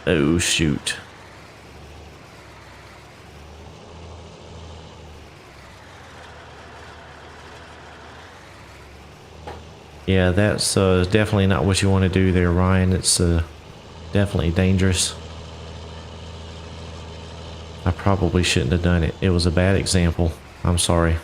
Speaker 1: Oh shoot. Yeah, that's definitely not what you want to do there, Ryan. It's definitely dangerous. I probably shouldn't have done it. It was a bad example. I'm sorry.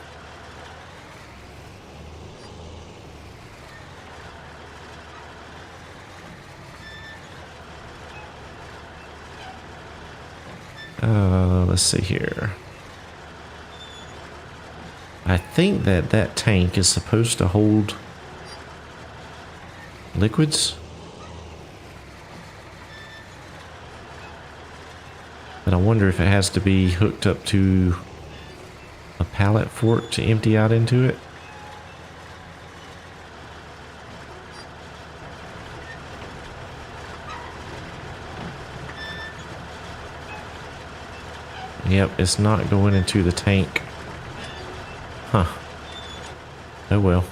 Speaker 1: Let's see here. I think that that tank is supposed to hold liquids. But I wonder if it has to be hooked up to a pallet fork to empty out into it. Yep, it's not going into the tank. Huh. Oh well.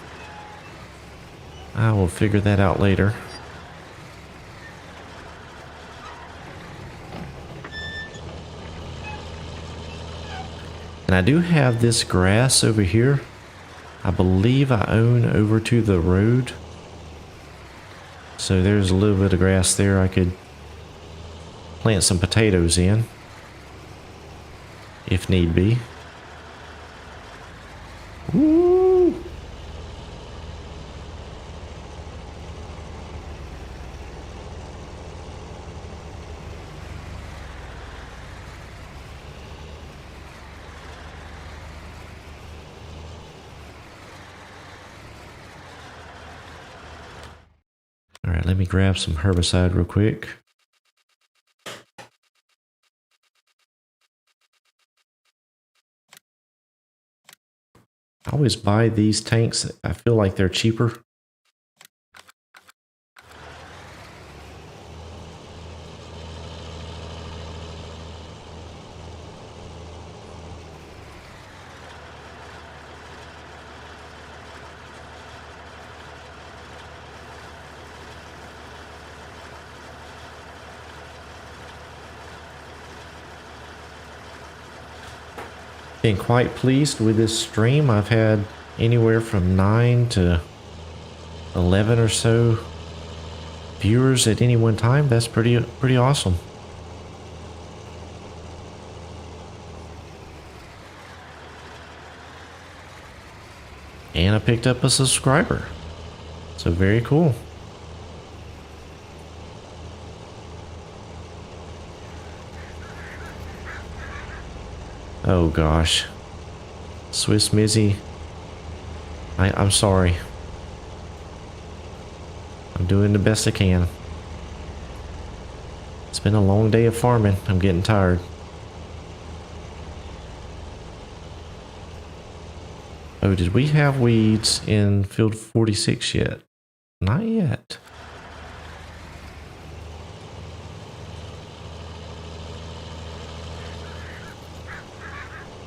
Speaker 1: I will figure that out later. And I do have this grass over here. I believe I own over to the road. So there's a little bit of grass there I could plant some potatoes in, if need be. Woo! All right, let me grab some herbicide real quick. I always buy these tanks. I feel like they're cheaper. Been quite pleased with this stream. I've had anywhere from 9 to 11 or so viewers at any one time. That's pretty awesome. And I picked up a subscriber. So very cool. Oh gosh. Swiss Mizzy. I'm sorry. I'm doing the best I can. It's been a long day of farming. I'm getting tired. Oh, did we have weeds in field 46 yet? Not yet.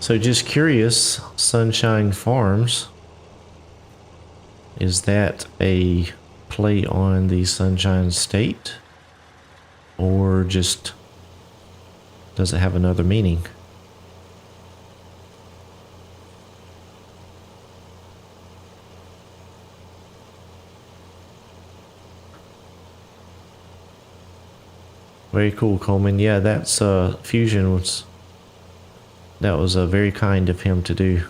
Speaker 1: So just curious, Sunshine Farms, is that a play on the Sunshine State? Or just, does it have another meaning? Very cool, Coleman. Yeah, that's Fusion was... That was very kind of him to do.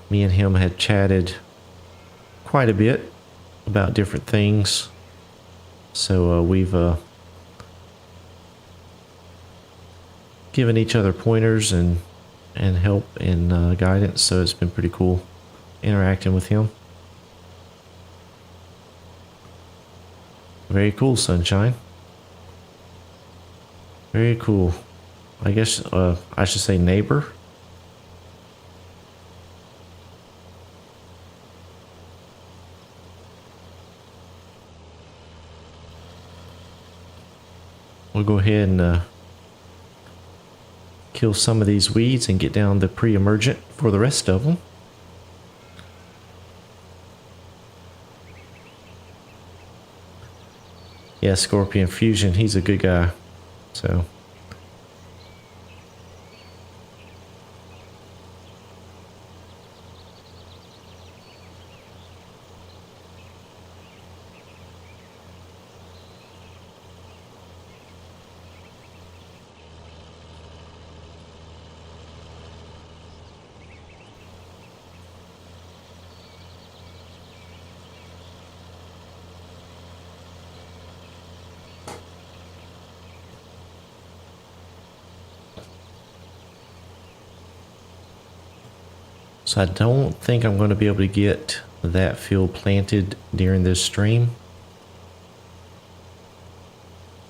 Speaker 1: Me and him had chatted quite a bit about different things. So we've given each other pointers and help and guidance. So it's been pretty cool interacting with him. Very cool, Sunshine. Very cool. I guess I should say neighbor. We'll go ahead and kill some of these weeds and get down the pre-emergent for the rest of them. Yeah, Scorpion Fusion, he's a good guy. So So I don't think I'm going to be able to get that field planted during this stream.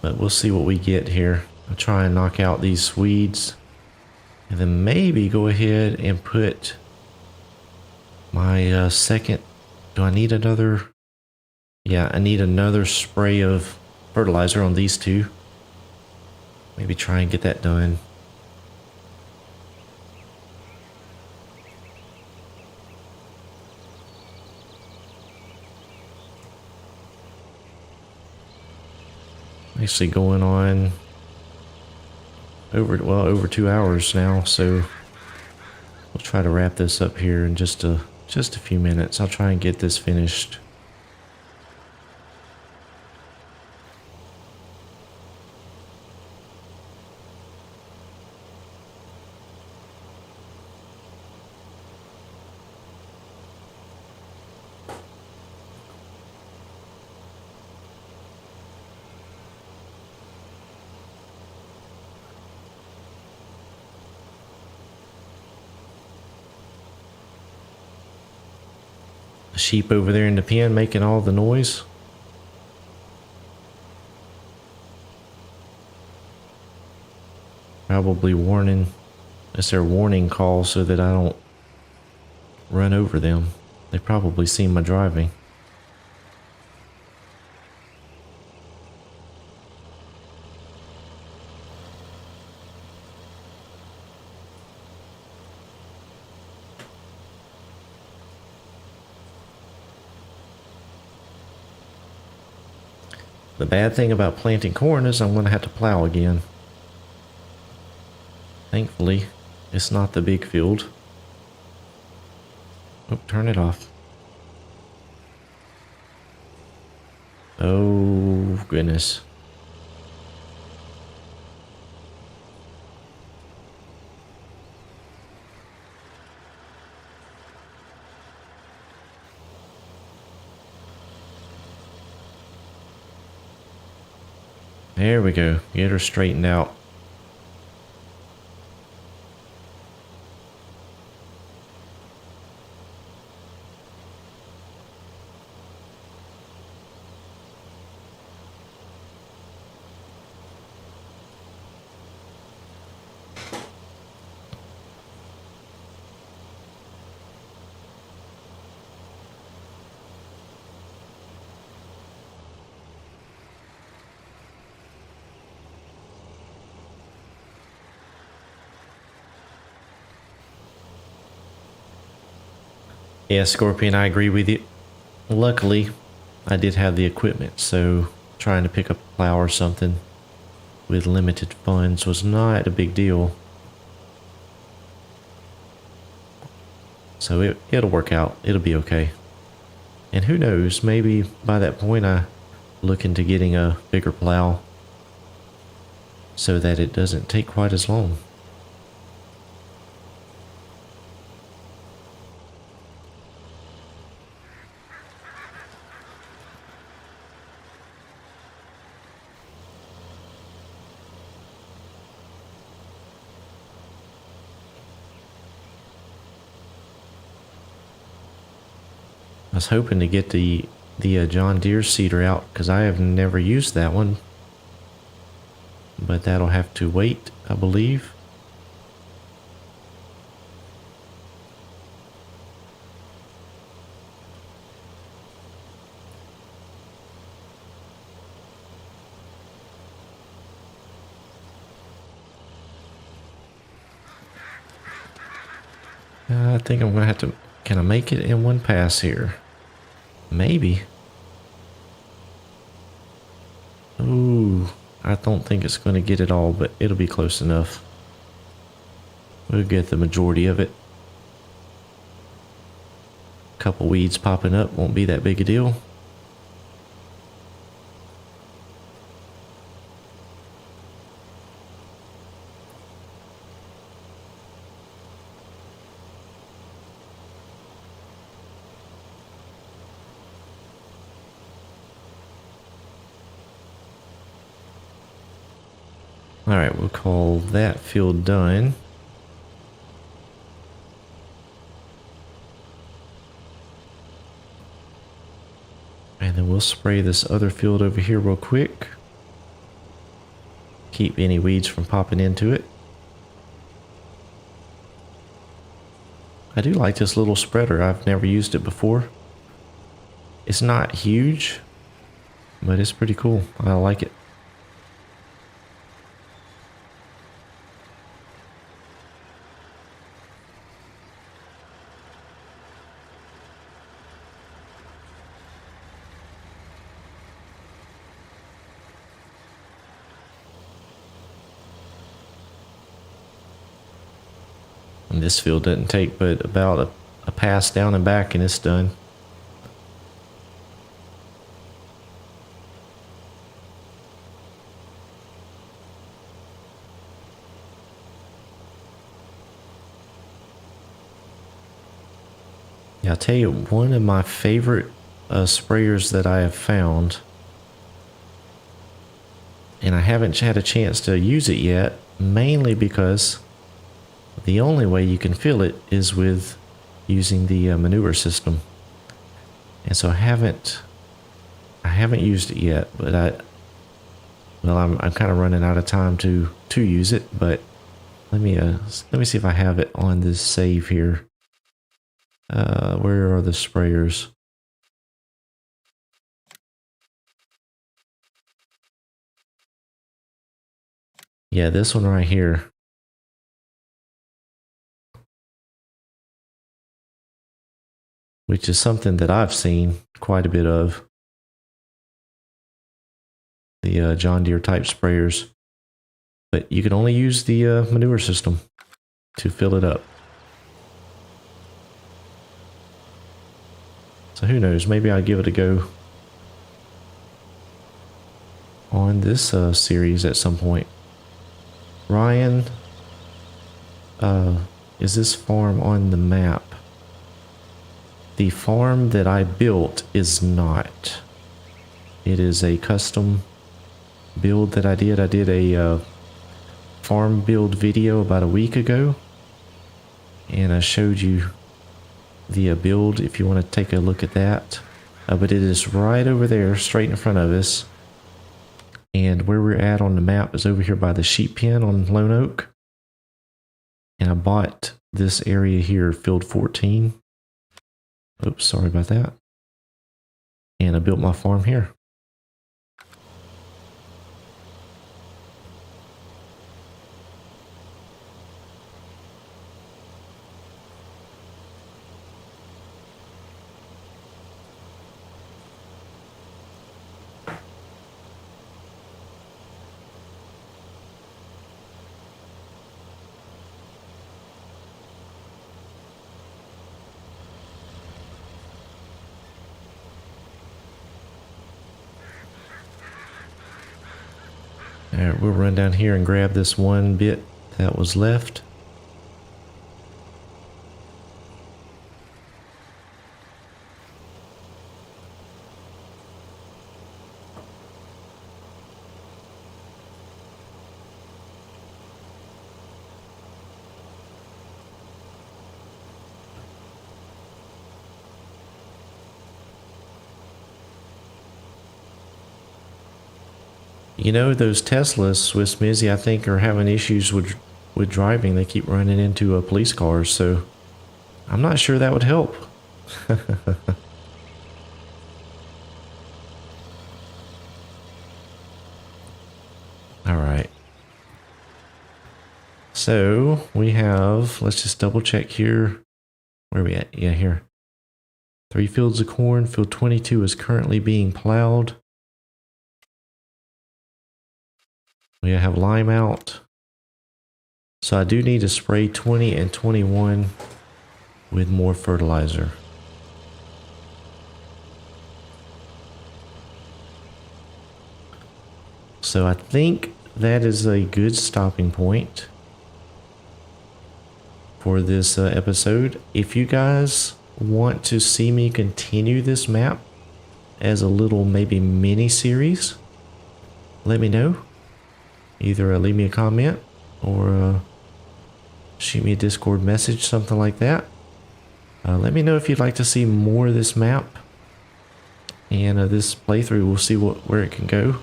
Speaker 1: But we'll see what we get here. I'll try and knock out these weeds. And then maybe go ahead and put my second... Do I need another... Yeah, I need another spray of fertilizer on these two. Maybe try and get that done. Actually going on over 2 hours now, so we'll try to wrap this up here in just a few minutes. I'll try and get this finished. Sheep over there in the pen making all the noise. Probably warning. It's their warning call so that I don't run over them. They probably see my driving. The bad thing about planting corn is I'm going to have to plow again. Thankfully, it's not the big field. Oh, turn it off. Oh, goodness. There we go. Get her straightened out. Yeah, Scorpion, I agree with you. Luckily, I did have the equipment, so trying to pick up a plow or something with limited funds was not a big deal. So it'll work out. It'll be okay. And who knows, maybe by that point I look into getting a bigger plow so that it doesn't take quite as long. I was hoping to get the John Deere seeder out because I have never used that one, but that'll have to wait, I believe. I think I'm gonna have to. Can I make it in one pass here? Maybe. Ooh, I don't think it's going to get it all, but it'll be close enough. We'll get the majority of it. Couple weeds popping up, won't be that big a deal. Alright, we'll call that field done. And then we'll spray this other field over here real quick. Keep any weeds from popping into it. I do like this little spreader. I've never used it before. It's not huge, but it's pretty cool. I like it. And this field doesn't take but about a pass down and back and it's done. Yeah, I'll tell you, one of my favorite sprayers that I have found, and I haven't had a chance to use it yet, mainly because the only way you can fill it is with using the manure system. And so I haven't used it yet, but I'm kind of running out of time to use it, but let me see if I have it on this save here. Where are the sprayers? Yeah, this one right here. Which is something that I've seen quite a bit of. The John Deere type sprayers. But you can only use the manure system to fill it up. So who knows, maybe I'll give it a go on this series at some point. Ryan, is this farm on the map? The farm that I built is not. It is a custom build that I did. I did a farm build video about a week ago, and I showed you the build if you want to take a look at that. But it is right over there, straight in front of us. And where we're at on the map is over here by the sheep pen on Lone Oak. And I bought this area here, field 14. Oops, sorry about that. And I built my farm here. Alright, we'll run down here and grab this one bit that was left. You know, those Teslas, Swiss Mizzy, I think, are having issues with driving. They keep running into police cars, so I'm not sure that would help. All right. So we have, let's just double check here. Where are we at? Yeah, here. 3 fields of corn. Field 22 is currently being plowed. We have lime out. So I do need to spray 20 and 21 with more fertilizer. So I think that is a good stopping point for this episode. If you guys want to see me continue this map as a little maybe mini series, let me know. Either leave me a comment or shoot me a Discord message, something like that. Let me know if you'd like to see more of this map. And this playthrough, we'll see where it can go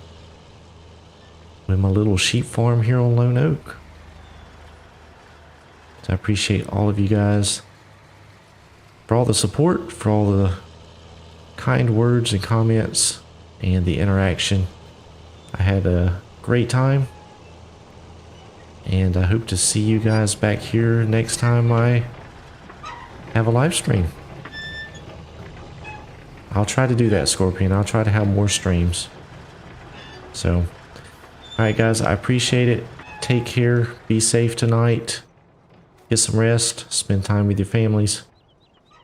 Speaker 1: with my little sheep farm here on Lone Oak. So I appreciate all of you guys for all the support, for all the kind words and comments and the interaction. I had a great time, and I hope to see you guys back here next time I have a live stream. I'll try to do that, Scorpion. I'll try to have more streams. So, alright guys, I appreciate it. Take care. Be safe tonight. Get some rest. Spend time with your families.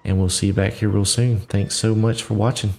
Speaker 1: And we'll see you back here real soon. Thanks so much for watching.